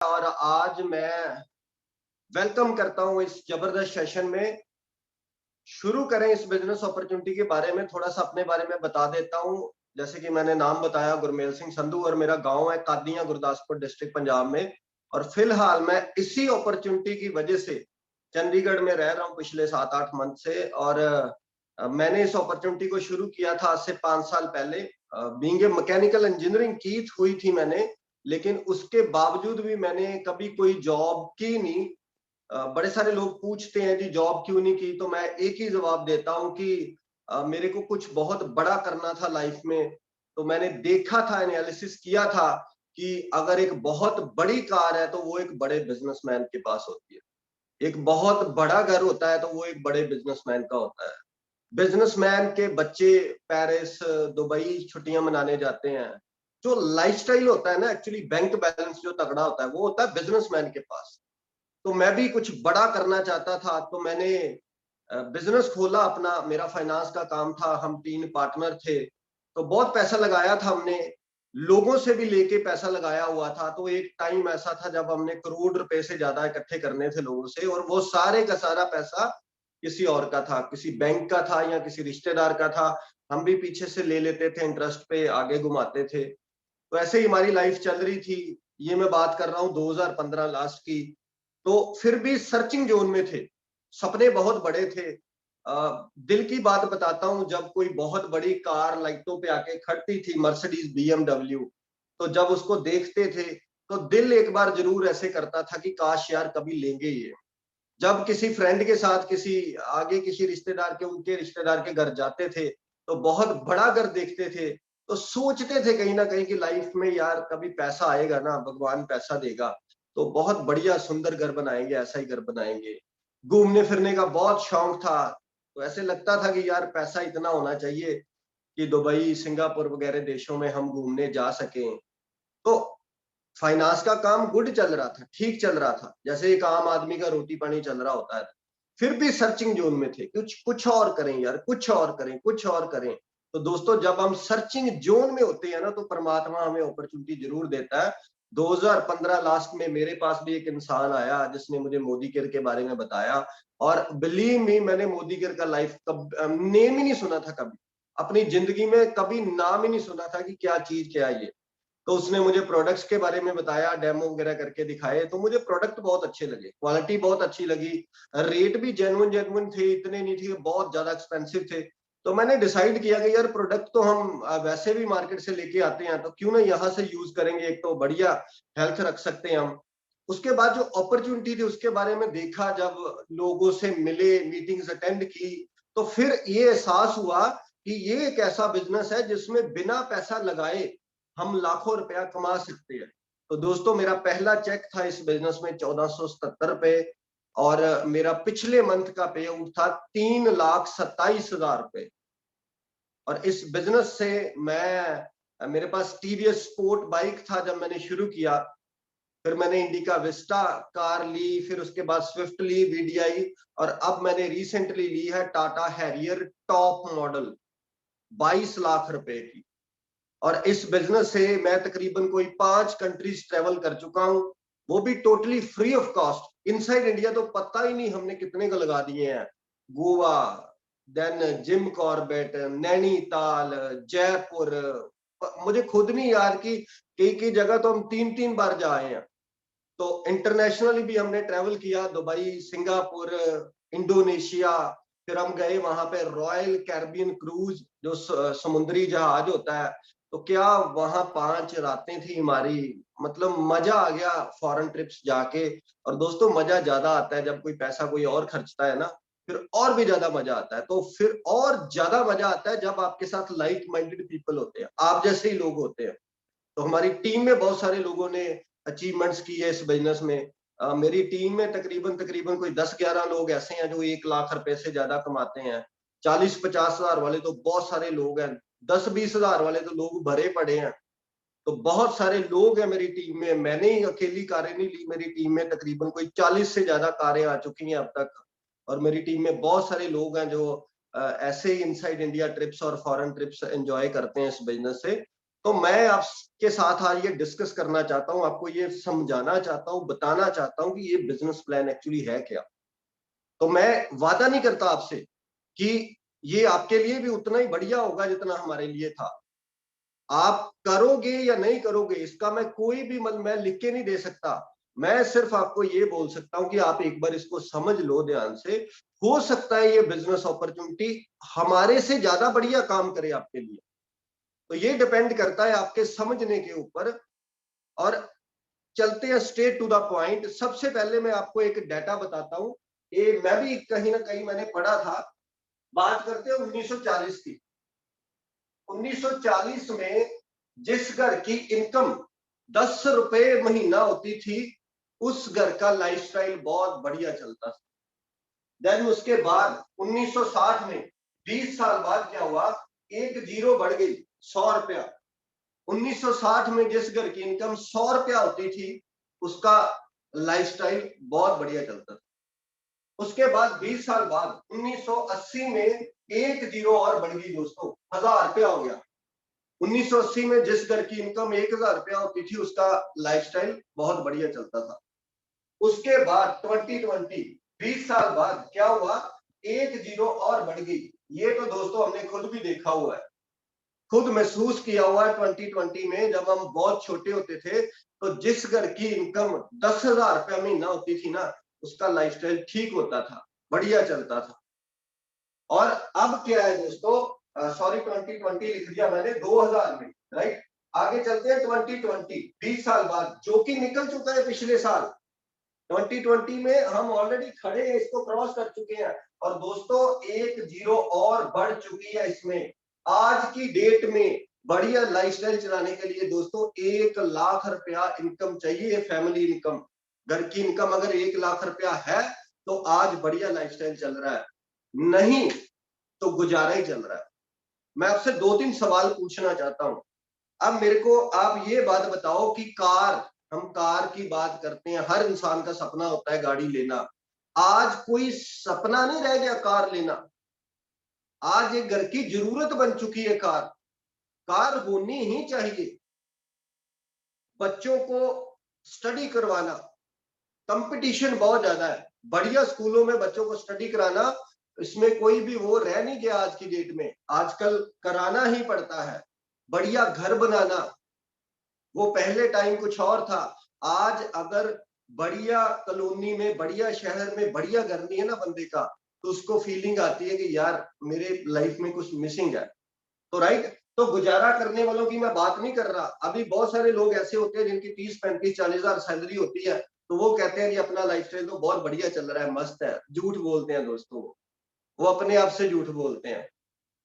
और आज मैं वेलकम करता हूं इस जबरदस्त सेशन में। शुरू करें इस बिजनेस अपॉर्चुनिटी के बारे में, थोड़ा सा अपने बारे में बता देता हूं। जैसे कि मैंने नाम बताया, गुरमेल सिंह संधू, और मेरा गांव है कादियां, गुरदासपुर डिस्ट्रिक्ट, पंजाब में। और फिलहाल मैं इसी अपॉर्चुनिटी की वजह से चंडीगढ़ में रह रहा हूं पिछले 7-8 मंथ से। और मैंने इस अपॉर्चुनिटी को शुरू किया था आज से 5 साल पहले। बीइंग ए मैकेनिकल इंजीनियरिंग की हुई थी मैंने, लेकिन उसके बावजूद भी मैंने कभी कोई जॉब की नहीं। बड़े सारे लोग पूछते हैं जी जॉब क्यों नहीं की, तो मैं एक ही जवाब देता हूं कि मेरे को कुछ बहुत बड़ा करना था लाइफ में। तो मैंने देखा था, एनालिसिस किया था कि अगर एक बहुत बड़ी कार है तो वो एक बड़े बिजनेसमैन के पास होती है। एक बहुत बड़ा घर होता है तो वो एक बड़े बिजनेसमैन का होता है। बिजनेसमैन के बच्चे पेरिस, दुबई छुट्टियां मनाने जाते हैं। जो लाइफस्टाइल होता है ना, एक्चुअली बैंक बैलेंस जो तगड़ा होता है वो होता है बिजनेसमैन के पास। तो मैं भी कुछ बड़ा करना चाहता था, तो मैंने बिजनेस खोला अपना। मेरा फाइनेंस का काम था, हम 3 पार्टनर थे। तो बहुत पैसा लगाया था हमने, लोगों से भी लेके पैसा लगाया हुआ था। तो एक टाइम ऐसा था जब हमने करोड़ रुपए से ज्यादा इकट्ठे करने थे लोगों से, और वो सारे का सारा पैसा किसी और का था, किसी बैंक का था या किसी रिश्तेदार का था। हम भी पीछे से ले लेते थे, इंटरेस्ट पे आगे घुमाते थे। तो ऐसे ही हमारी लाइफ चल रही थी। ये मैं बात कर रहा हूँ 2015 लास्ट की। तो फिर भी सर्चिंग जोन में थे, सपने बहुत बड़े थे। दिल की बात बताता हूँ, जब कोई बहुत बड़ी कार लाइटों पे आके खड़ती थी, मर्सिडीज, बीएमडब्ल्यू, तो जब उसको देखते थे तो दिल एक बार जरूर ऐसे करता था कि काश यार कभी लेंगे ये। जब किसी फ्रेंड के साथ, किसी आगे किसी रिश्तेदार के, उनके रिश्तेदार के घर जाते थे तो बहुत बड़ा घर देखते थे, तो सोचते थे कहीं ना कहीं कि लाइफ में यार कभी पैसा आएगा ना, भगवान पैसा देगा तो बहुत बढ़िया सुंदर घर बनाएंगे, ऐसा ही घर बनाएंगे। घूमने फिरने का बहुत शौक था, तो ऐसे लगता था कि यार पैसा इतना होना चाहिए कि दुबई, सिंगापुर वगैरह देशों में हम घूमने जा सकें। तो फाइनेंस का काम गुड चल रहा था, ठीक चल रहा था, जैसे एक आम आदमी का रोटी पानी चल रहा होता है। फिर भी सर्चिंग जोन में थे, कुछ कुछ और करें यार, कुछ और करें, कुछ और करें। तो दोस्तों, जब हम सर्चिंग जोन में होते हैं ना, तो परमात्मा हमें अपॉर्चुनिटी जरूर देता है। 2015 लास्ट में मेरे पास भी एक इंसान आया जिसने मुझे मोदी केयर के बारे में बताया। और बिलीव मी, मैंने मोदी केयर का लाइफ कब नेम ही नहीं सुना था कभी, अपनी जिंदगी में कभी नाम ही नहीं सुना था कि क्या चीज, क्या ये। तो उसने मुझे प्रोडक्ट्स के बारे में बताया, डेमो वगैरह करके दिखाए, तो मुझे प्रोडक्ट बहुत अच्छे लगे, क्वालिटी बहुत अच्छी लगी। रेट भी जेन्युइन जेन्युइन थे, इतने नहीं थे बहुत ज्यादा एक्सपेंसिव थे। तो मैंने डिसाइड किया कि यार प्रोडक्ट तो हम वैसे भी मार्केट से लेके आते हैं, तो क्यों ना यहाँ से यूज करेंगे, एक तो बढ़िया हेल्थ रख सकते हैं हम। उसके बाद जो अपॉर्चुनिटी थी उसके बारे में देखा, जब लोगों से मिले, मीटिंग्स अटेंड की, तो फिर ये एहसास हुआ कि ये एक ऐसा बिजनेस है जिसमें बिना पैसा लगाए हम लाखों रुपया कमा सकते हैं। तो दोस्तों, मेरा पहला चेक था इस बिजनेस में 1477 रुपए, और मेरा पिछले मंथ का पे आउट था 3,27,000 रुपए। और इस बिजनेस से मेरे पास टीवीएस स्पोर्ट बाइक था जब मैंने शुरू किया। फिर मैंने इंडिका विस्टा कार ली, फिर उसके बाद स्विफ्ट ली, वीडीआई, और अब मैंने रिसेंटली ली है Tata Harrier top model, 22 lakh रुपए की। और इस बिजनेस से मैं तकरीबन कोई 5 कंट्रीज ट्रेवल कर चुका हूं, वो भी totally free of cost. Inside India तो पता ही नहीं हमने कितने को लगा दिए हैं। Goa, then Jim Corbett, Nainital, Jaipur, मुझे खुद नहीं याद कि कई कई जगह तो हम 3-3 बार जा आए हैं। तो इंटरनेशनली भी हमने ट्रेवल किया, दुबई, सिंगापुर, इंडोनेशिया। फिर हम गए वहां पे रॉयल कैरिबियन क्रूज, जो समुद्री जहाज होता है। तो क्या वहां 5 रातें थी हमारी, मतलब मजा आ गया फॉरेन ट्रिप्स जाके। और दोस्तों, मजा ज्यादा आता है जब कोई पैसा कोई और खर्चता है ना, फिर और भी ज्यादा मजा आता है। तो फिर और ज्यादा मजा आता है जब आपके साथ लाइक माइंडेड पीपल होते हैं, आप जैसे ही लोग होते हैं। तो हमारी टीम में बहुत सारे लोगों ने अचीवमेंट्स की है इस बिजनेस में। मेरी टीम में तकरीबन तकरीबन कोई 10-11 लोग ऐसे हैं जो 1 लाख रुपए से ज्यादा कमाते हैं। 40-50 हजार वाले तो बहुत सारे लोग हैं, 10-20 हजार वाले तो लोग भरे पड़े हैं। तो बहुत सारे लोग हैं मेरी टीम में, मैंने ही अकेली कारें नहीं ली, मेरी टीम में तकरीबन कोई 40 से ज्यादा कारें आ चुकी हैं अब तक। और मेरी टीम में बहुत सारे लोग हैं जो ऐसे ही इनसाइड इंडिया ट्रिप्स और फॉरेन ट्रिप्स एंजॉय करते हैं इस बिजनेस से। तो मैं आपके साथ आज ये डिस्कस करना चाहता हूं, आपको ये समझाना चाहता हूं, बताना चाहता हूं कि ये बिजनेस प्लान एक्चुअली है क्या। तो मैं वादा नहीं करता आपसे कि ये आपके लिए भी उतना ही बढ़िया होगा जितना हमारे लिए था। आप करोगे या नहीं करोगे इसका मैं कोई भी मैं लिख के नहीं दे सकता। मैं सिर्फ आपको ये बोल सकता हूं कि आप एक बार इसको समझ लो ध्यान से। हो सकता है ये बिजनेस अपॉर्चुनिटी हमारे से ज्यादा बढ़िया काम करे आपके लिए। तो ये डिपेंड करता है आपके समझने के ऊपर। और चलते हैं स्ट्रेट टू द पॉइंट। सबसे पहले मैं आपको एक डाटा बताता हूं। ये मैं भी कहीं ना कहीं मैंने पढ़ा था। बात करते हैं 1940 की। 1940 में जिस घर की इनकम 10 रुपए महीना होती थी उस घर का लाइफस्टाइल बहुत बढ़िया चलता था। देन उसके बाद 1960 में 20 साल बाद क्या हुआ, एक जीरो बढ़ गई, 100 रुपया। 1960 में जिस घर की इनकम 100 रुपया होती थी उसका लाइफस्टाइल बहुत बढ़िया चलता था। उसके बाद 20 साल बाद 1980 में एक जीरो और बढ़ गई दोस्तों, 1000 रुपया हो गया। 1980 में जिस घर की इनकम 1000 रुपया होती थी उसका लाइफस्टाइल बहुत बढ़िया चलता था। उसके बाद 2020 20 साल बाद क्या हुआ, एक जीरो और बढ़ गई। ये तो दोस्तों हमने खुद भी देखा हुआ है, खुद महसूस किया हुआ है। 2020 में जब हम बहुत छोटे होते थे तो जिस घर की इनकम 10,000 रुपया महीना होती थी ना उसका लाइफस्टाइल ठीक होता था, बढ़िया चलता था। और अब क्या है दोस्तों, सॉरी 2020 लिख दिया मैंने, 2000 में, राइट। आगे चलते हैं 2020 20 साल बाद, जो कि निकल चुका है पिछले साल। 2020 में हम ऑलरेडी खड़े हैं, इसको क्रॉस कर चुके हैं। और दोस्तों एक जीरो और बढ़ चुकी है इसमें। आज की डेट में बढ़िया लाइफस्टाइल चलाने के लिए दोस्तों 1 लाख रुपया इनकम चाहिए, फैमिली इनकम। घर की इनकम अगर 1 लाख रुपया है तो आज बढ़िया लाइफस्टाइल चल रहा है, नहीं तो गुजारा ही चल रहा है। मैं आपसे 2-3 सवाल पूछना चाहता हूं। अब मेरे को आप ये बात बताओ कि हम कार की बात करते हैं, हर इंसान का सपना होता है गाड़ी लेना। आज कोई सपना नहीं रह गया कार लेना, आज एक घर की जरूरत बन चुकी है कार। कार होनी ही चाहिए। बच्चों को स्टडी करवाना, कंपटीशन बहुत ज्यादा है, बढ़िया स्कूलों में बच्चों को स्टडी कराना, इसमें कोई भी वो रह नहीं गया आज की डेट में, आजकल कराना ही पड़ता है। बढ़िया घर बनाना, वो पहले टाइम कुछ और था। आज अगर बढ़िया कॉलोनी में, बढ़िया शहर में बढ़िया घर नहीं है ना बंदे का, तो उसको फीलिंग आती है कि यार मेरे लाइफ में कुछ मिसिंग है। तो राइट, तो गुजारा करने वालों की मैं बात नहीं कर रहा। अभी बहुत सारे लोग ऐसे होते हैं जिनकी 30-35-40 हजार सैलरी होती है, तो वो कहते हैं कि अपना लाइफस्टाइल तो बहुत बढ़िया चल रहा है, मस्त है। झूठ बोलते हैं दोस्तों, वो अपने आप से झूठ बोलते हैं।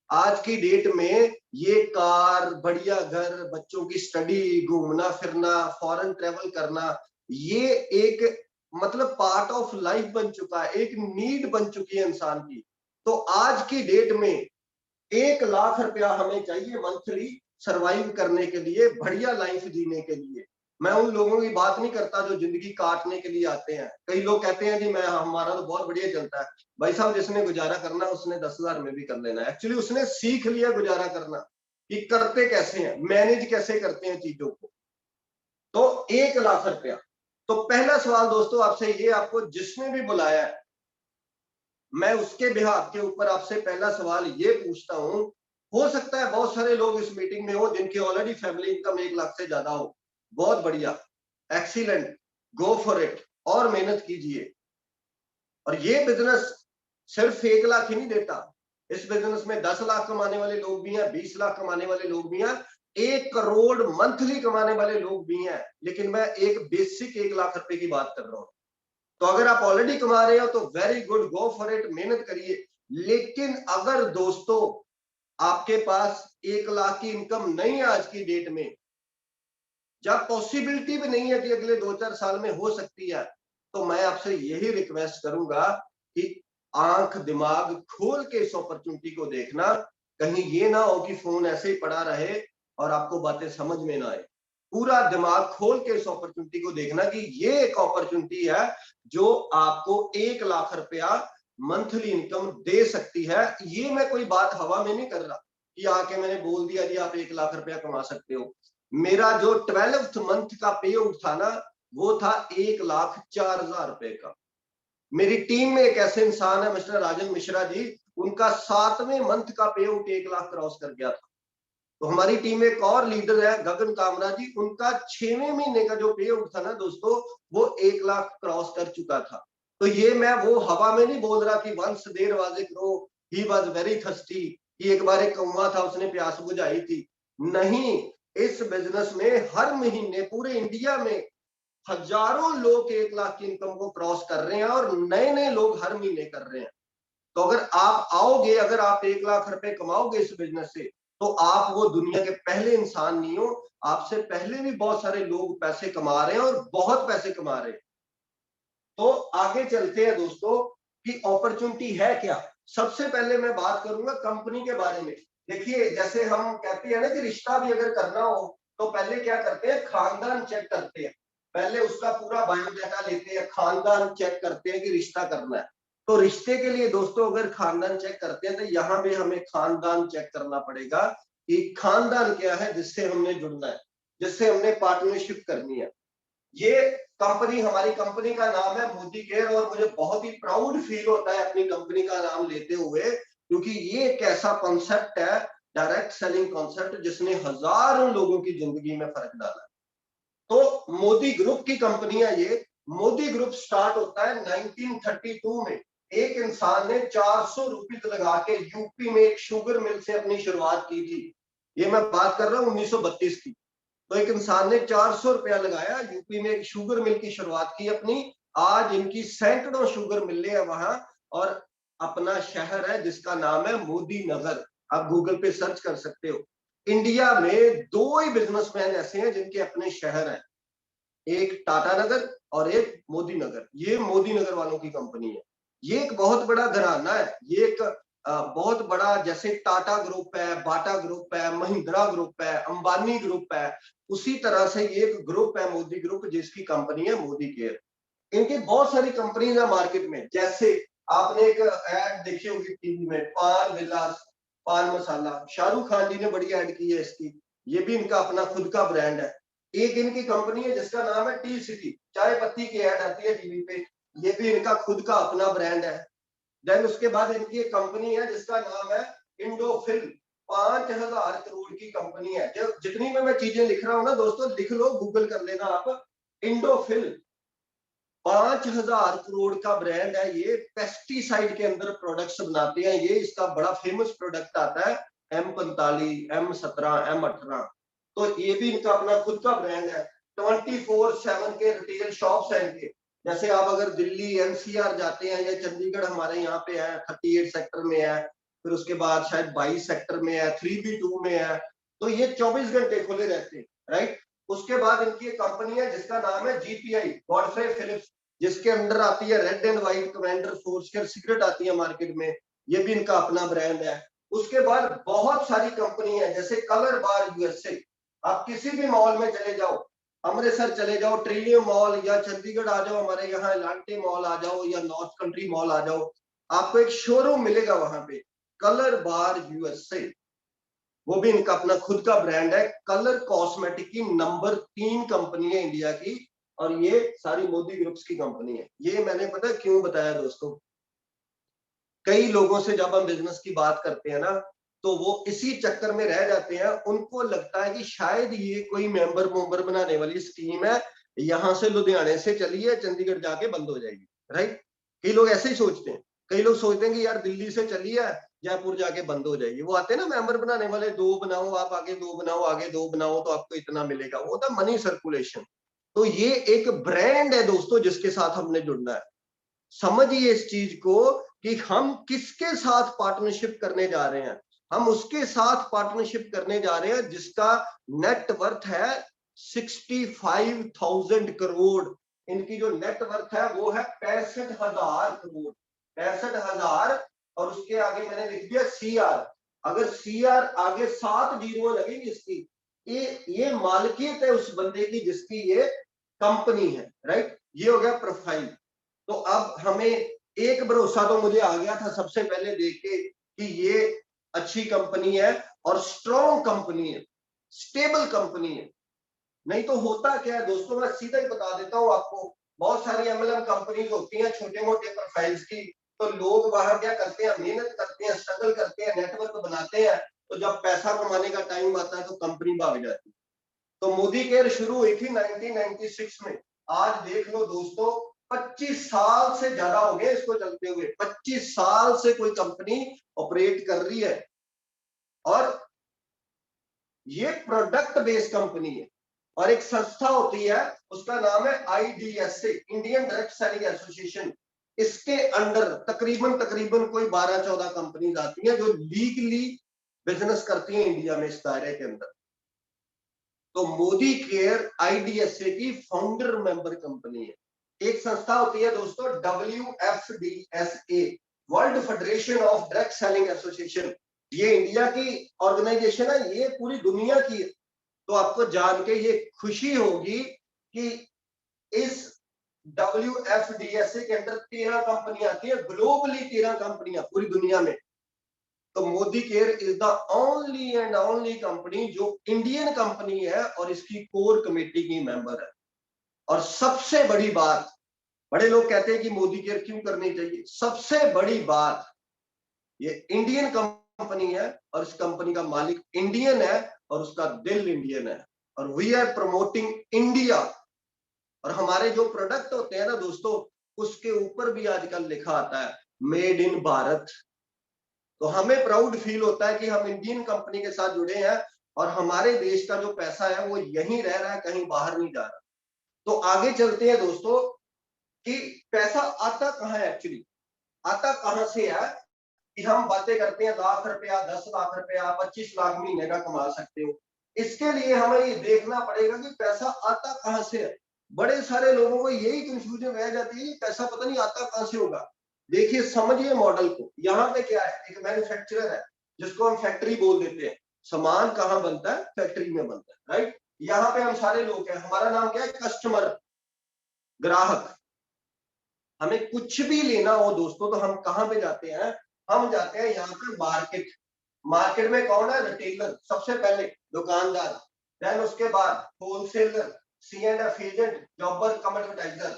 आज की डेट में ये कार, बढ़िया घर, बच्चों की स्टडी, घूमना फिरना, फॉरेन ट्रेवल करना, ये एक मतलब पार्ट ऑफ लाइफ बन चुका है, एक नीड बन चुकी है इंसान की। तो आज की डेट में 1 लाख रुपया हमें चाहिए मंथली सरवाइव करने के लिए, बढ़िया लाइफ जीने के लिए। मैं उन लोगों की बात नहीं करता जो जिंदगी काटने के लिए आते हैं। कई लोग कहते हैं जी मैं, हमारा तो बहुत बढ़िया चलता है। भाई साहब, जिसने गुजारा करना उसने 10,000 में भी कर लेना। एक्चुअली उसने सीख लिया गुजारा करना कि करते कैसे हैं, मैनेज कैसे करते हैं चीजों को। तो 1 लाख रुपया। तो पहला सवाल दोस्तों आपसे ये, आपको जिसने भी बुलाया है मैं उसके बिहाफ के ऊपर आपसे पहला सवाल ये पूछता हूं। हो सकता है बहुत सारे लोग इस मीटिंग में हो जिनकी ऑलरेडी फैमिली इनकम 1 लाख से ज्यादा हो, बहुत बढ़िया, एक्सीलेंट, गो फॉर इट, और मेहनत कीजिए। और ये बिजनेस सिर्फ 1 लाख ही नहीं देता। इस बिजनेस में 10 लाख कमाने वाले लोग भी हैं, 20 लाख कमाने वाले लोग भी हैं, 1 करोड़ मंथली कमाने वाले लोग भी हैं। लेकिन मैं एक बेसिक 1 लाख रुपए की बात कर रहा हूं। तो अगर आप ऑलरेडी कमा रहे हो तो very good, go for it, मेहनत करिए। लेकिन अगर दोस्तों आपके पास 1 लाख की इनकम नहीं है आज की डेट में, जब पॉसिबिलिटी भी नहीं है कि अगले 2-4 साल में हो सकती है, तो मैं आपसे यही रिक्वेस्ट करूंगा कि आंख दिमाग खोल के इस अपॉर्चुनिटी को देखना। कहीं ये ना हो कि फोन ऐसे ही पड़ा रहे और आपको बातें समझ में ना आए। पूरा दिमाग खोल के इस अपॉर्चुनिटी को देखना कि ये एक अपॉर्चुनिटी है जो आपको 1 लाख रुपया मंथली इनकम दे सकती है। ये मैं कोई बात हवा में नहीं कर रहा, कि आके मैंने बोल दिया जी आप 1 लाख रुपया कमा सकते हो। मेरा जो 12th मंथ का पे आउट था ना, वो था 1,04,000 रुपए का। मेरी टीम में एक ऐसे इंसान है मिस्टर राजन मिश्रा जी, उनका 7वें मंथ का पे आउट 1 लाख क्रॉस कर गया था। तो हमारी टीम में एक और लीडर है गगन कामरा जी, उनका 6वें महीने का जो पे आउट था ना दोस्तों, वो 1 लाख क्रॉस कर चुका था। तो ये मैं वो हवा में नहीं बोल रहा कि once there was a crow he was very thirsty, कि एक बार एक कौवा था उसने प्यास बुझाई थी। नहीं, इस बिजनेस में हर महीने पूरे इंडिया में हजारों लोग 1 लाख की इनकम को क्रॉस कर रहे हैं और नए नए लोग हर महीने कर रहे हैं। तो अगर आप आओगे, अगर आप 1 लाख रुपए कमाओगे इस बिजनेस से, तो आप वो दुनिया के पहले इंसान नहीं हो, आपसे पहले भी बहुत सारे लोग पैसे कमा रहे हैं और बहुत पैसे कमा रहे हैं। तो आगे चलते हैं दोस्तों कि अपॉर्चुनिटी है क्या। सबसे पहले मैं बात करूंगा कंपनी के बारे में। देखिए, जैसे हम कहते हैं ना कि रिश्ता भी अगर करना हो तो पहले क्या करते हैं, खानदान चेक करते हैं। पहले उसका पूरा बायोडाटा लेते हैं, खानदान चेक करते हैं कि रिश्ता करना है। तो रिश्ते के लिए दोस्तों अगर खानदान चेक करते हैं तो यहाँ पे हमें खानदान चेक करना पड़ेगा कि खानदान क्या है जिससे हमने जुड़ना है, जिससे हमने पार्टनरशिप करनी है। ये कंपनी, हमारी कंपनी का नाम है मोदी केयर, और मुझे बहुत ही प्राउड फील होता है अपनी कंपनी का नाम लेते हुए, क्योंकि ये एक ऐसा कॉन्सेप्ट है, डायरेक्ट सेलिंग कॉन्सेप्ट, जिसने हजारों लोगों की जिंदगी में फर्क डाला। तो मोदी ग्रुप की कंपनी है ये। मोदी ग्रुप स्टार्ट होता है 1932 में। एक इंसान ने 400 रुपये लगा के यूपी में एक शुगर मिल से अपनी शुरुआत की थी। ये मैं बात कर रहा हूँ 1932 की। तो एक इंसान ने 400 रुपया लगाया, यूपी में एक शुगर मिल की शुरुआत की अपनी। आज इनकी सैकड़ों शुगर मिल है वहां, और अपना शहर है जिसका नाम है मोदी नगर। आप गूगल पे सर्च कर सकते हो। इंडिया में 2 ही बिजनेसमैन ऐसे हैं जिनके अपने शहर हैं, एक टाटा नगर और एक मोदी नगर। ये मोदी नगर वालों की कंपनी है। ये एक बहुत बड़ा घराना है। ये एक बहुत बड़ा, जैसे टाटा ग्रुप है, बाटा ग्रुप है, महिंद्रा ग्रुप है, अंबानी ग्रुप है, उसी तरह से ये एक ग्रुप है मोदी ग्रुप, जिसकी कंपनी है मोदी केयर। इनकी बहुत सारी कंपनीज है मार्केट में। जैसे आपने एक एड देखी होगी टीवी में, पान विलास पान मसाला, शाहरुख खान जी ने बड़ी एड की है इसकी। ये भी इनका अपना खुद का ब्रांड है। एक इनकी कंपनी है जिसका नाम है टी सिटी, चाय पत्ती की एड आती है टीवी पे, ये भी इनका खुद का अपना ब्रांड है। देन उसके बाद इनकी एक कंपनी है जिसका नाम है इंडोफिल, 5,000 करोड़ की कंपनी है। जो जितनी में मैं चीजें लिख रहा हूं ना दोस्तों, लिख लो, गूगल कर लेना आप। इंडोफिल 5,000 करोड़ का ब्रांड है। ये पेस्टिसाइड के अंदर प्रोडक्ट्स बनाते हैं। ये इसका बड़ा फेमस प्रोडक्ट आता है M45, M17, M18। तो ये भी इनका अपना खुद का ब्रांड है। 24/7 के रिटेल शॉप्स हैं इनके। जैसे आप अगर दिल्ली NCR जाते हैं, या चंडीगढ़ हमारे यहाँ पे है, 38 सेक्टर में है, फिर उसके बाद शायद 22 सेक्टर में है, 3B2 में है, तो ये 24 घंटे खुले रहते हैं, राइट। उसके बाद इनकी एक कंपनी है जिसका नाम है GPI, गॉडफ्रे फिलिप्स, जिसके अंदर आती है Red and White, Commander, Four Square, cigarette आती है मार्केट में। ये भी इनका अपना ब्रांड है। उसके बाद बहुत सारी कंपनी है, जैसे कलर बार USA। आप किसी भी मॉल में चले जाओ, अमृतसर चले जाओ ट्रिलियम मॉल, या चंडीगढ़ आ जाओ हमारे यहाँ एलांटे मॉल आ जाओ, या नॉर्थ कंट्री मॉल आ जाओ, आपको एक शोरूम मिलेगा वहां पे, कलर बार USA। वो भी इनका अपना खुद का ब्रांड है। कलर कॉस्मेटिक की नंबर 3 कंपनी है इंडिया की, और ये सारी मोदी ग्रुप्स की कंपनी है। ये मैंने पता क्यों बताया दोस्तों, कई लोगों से जब हम बिजनेस की बात करते हैं ना, तो वो इसी चक्कर में रह जाते हैं। उनको लगता है कि शायद ये कोई मेंबर बनाने वाली स्कीम है, यहां से लुधियाने से चली है, चंडीगढ़ जाके बंद हो जाएगी, राइट। कई लोग ऐसे ही सोचते हैं। कई लोग सोचते हैं कि यार दिल्ली से चली है, जयपुर जाके बंद हो जाएगी। वो आते हैं ना मेंबर बनाने वाले, 2 बनाओ आप, आगे 2 बनाओ, आगे 2 बनाओ, तो आपको इतना मिलेगा। वो होता मनी सर्कुलेशन। तो ये एक ब्रांड है दोस्तों जिसके साथ हमने जुड़ना है। समझिए इस चीज को कि हम किसके साथ पार्टनरशिप करने जा रहे हैं। हम उसके साथ पार्टनरशिप करने जा रहे हैं जिसका नेट वर्थ है 65,000 करोड़। इनकी जो नेट वर्थ है वो है 65,000 करोड़, 65,000। और उसके आगे मैंने लिख दिया CR। अगर CR आगे 7 जीरो लगेगी इसकी, ये मालकियत है उस बंदे की जिसकी ये कंपनी है, राइट। ये हो गया प्रोफाइल। तो अब हमें एक भरोसा तो मुझे आ गया था सबसे पहले देख के कि ये अच्छी कंपनी है और स्ट्रॉन्ग कंपनी है, स्टेबल कंपनी है। नहीं तो होता क्या है दोस्तों, मैं सीधा ही बता देता हूँ आपको, बहुत सारी एमएलएम कंपनीज होती हैं छोटे मोटे प्रोफाइल्स की, तो लोग वहां क्या करते हैं, मेहनत करते हैं, स्ट्रगल करते हैं, नेटवर्क बनाते हैं, तो जब पैसा कमाने का टाइम आता है तो कंपनी भाग जाती है। तो मोदी केयर शुरू हुई थी 1996 में। आज देख लो दोस्तों, 25 साल से ज्यादा हो गए इसको चलते हुए, 25 साल से कोई कंपनी ऑपरेट कर रही है और ये प्रोडक्ट बेस्ड कंपनी है। और एक संस्था होती है, उसका नाम है IDSA, Indian direct selling association. इसके अंडर तकरीबन तकरीबन कोई 12-14 कंपनीज आती हैं जो लीगली बिजनेस करती हैं इंडिया में इस दायरे के अंदर। तो मोदी केयर IDSA की फाउंडर मेंबर कंपनी है। एक संस्था होती है दोस्तों WFDSA, world federation of direct selling association. ये इंडिया की ऑर्गेनाइजेशन है, ये पूरी दुनिया की है। तो आपको जान के ये खुशी होगी कि इस WFDSA के अंदर 13 कंपनियां आती है, ग्लोबली 13 कंपनियां पूरी दुनिया में। तो Modi care is the only and only company जो इंडियन कंपनी है और इसकी कोर कमेटी की मेंबर है। और सबसे बड़ी बात, बड़े लोग कहते हैं कि मोदी केयर क्यों करनी चाहिए, सबसे बड़ी बात, ये इंडियन कंपनी है और इस कंपनी का मालिक इंडियन है और उसका दिल इंडियन है, और वी आर प्रमोटिंग इंडिया। और हमारे जो प्रोडक्ट होते हैं ना दोस्तों, उसके ऊपर भी आजकल लिखा आता है मेड इन भारत। तो हमें प्राउड फील होता है कि हम इंडियन कंपनी के साथ जुड़े हैं और हमारे देश का जो पैसा है वो यहीं रह रहा है, कहीं बाहर नहीं जा रहा। तो आगे चलते हैं दोस्तों कि पैसा आता कहाँ है, एक्चुअली आता कहां से है। कि हम बातें करते हैं लाख रुपया, 10 लाख रुपया, 25 लाख महीने का कमा सकते हो। इसके लिए हमें ये देखना पड़ेगा कि पैसा आता कहां से है। बड़े सारे लोगों को यही कंफ्यूजन रह जाती है कि पैसा पता नहीं आता कहां से होगा। देखिए समझिए मॉडल को, यहाँ पे क्या है, एक मैन्युफैक्चरर है जिसको हम फैक्ट्री बोल देते हैं। सामान कहाँ बनता है, फैक्ट्री में बनता है, राइट। यहाँ पे हम सारे लोग हैं, हमारा नाम क्या है, कस्टमर, ग्राहक। हमें कुछ भी लेना हो दोस्तों तो हम कहाँ पे जाते हैं, हम जाते हैं यहाँ पे मार्केट। मार्केट में कौन है, रिटेलर सबसे पहले, दुकानदार, देन उसके बाद होलसेलर, C&F एजेंट, जॉबर कम एडवर्टाइजर।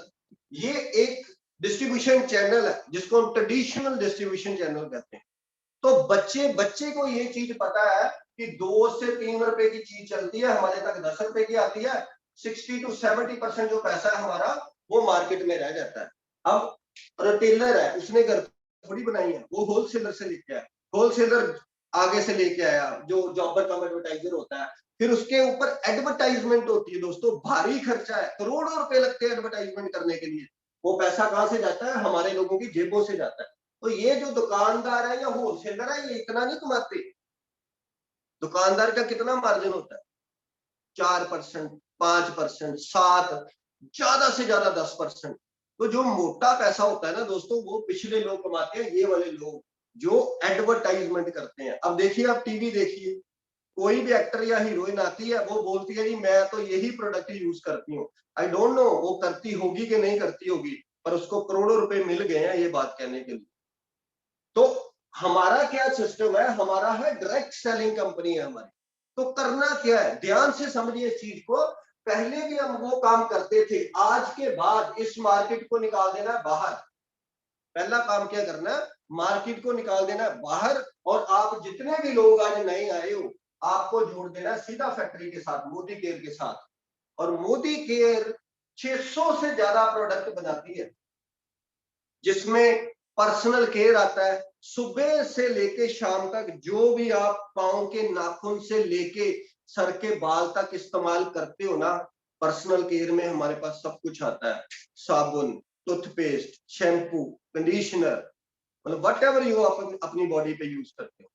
ये एक डिस्ट्रीब्यूशन चैनल है जिसको हम ट्रेडिशनल डिस्ट्रीब्यूशन चैनल कहते हैं। तो बच्चे बच्चे को ये चीज पता है कि 2 से 3 रुपए की चीज चलती है, हमारे तक 10 रुपए की आती है। 60 to 70% जो पैसा है हमारा वो मार्केट में रह जाता है। अब रिटेलर है, उसने घर थोड़ी बनाई है, वो होलसेलर से लेके आया, होलसेलर आगे से लेके आया जो जॉबर कम एडवर्टाइजर होता है। फिर उसके ऊपर एडवर्टाइजमेंट होती है दोस्तों, भारी खर्चा है, करोड़ों रुपए लगते हैं एडवर्टाइजमेंट करने के लिए। वो पैसा कहां से जाता है, हमारे लोगों की जेबों से जाता है। तो ये जो दुकानदार है या होलसेलर है, ये इतना नहीं कमाते। दुकानदार का कितना मार्जिन होता है, 4%, 5%, 7, ज्यादा से ज्यादा 10%। तो जो मोटा पैसा होता है ना दोस्तों, वो पिछले लोग कमाते हैं, ये वाले लोग जो एडवर्टाइजमेंट करते हैं। अब देखिए, आप टीवी देखिए, कोई भी एक्टर या हीरोइन आती है, वो बोलती है जी मैं तो यही प्रोडक्ट यूज करती हूँ। आई डोंट नो वो करती होगी कि नहीं करती होगी, पर उसको करोड़ों रुपए मिल गए हैं ये बात कहने के लिए। तो हमारा क्या सिस्टम है, हमारा है डायरेक्ट सेलिंग कंपनी है हमारी। तो करना क्या है, ध्यान से समझिए इस चीज को। पहले भी हम वो काम करते थे, आज के बाद इस मार्केट को निकाल देना है बाहर। पहला काम क्या करना है, मार्केट को निकाल देना है बाहर। और आप जितने भी लोग आज नए आए हो, आपको जोड़ देना है सीधा फैक्ट्री के साथ, मोदी केयर के साथ। और मोदी केयर 600 से ज्यादा प्रोडक्ट बनाती है, जिसमें पर्सनल केयर आता है। सुबह से लेके शाम तक जो भी आप पांव के नाखून से लेके सर के बाल तक इस्तेमाल करते हो ना, पर्सनल केयर में हमारे पास सब कुछ आता है। साबुन, टूथपेस्ट, शैम्पू, कंडीशनर, मतलब वट एवर यू अपनी बॉडी पे यूज करते हो।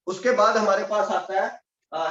उसके बाद हमारे पास आता है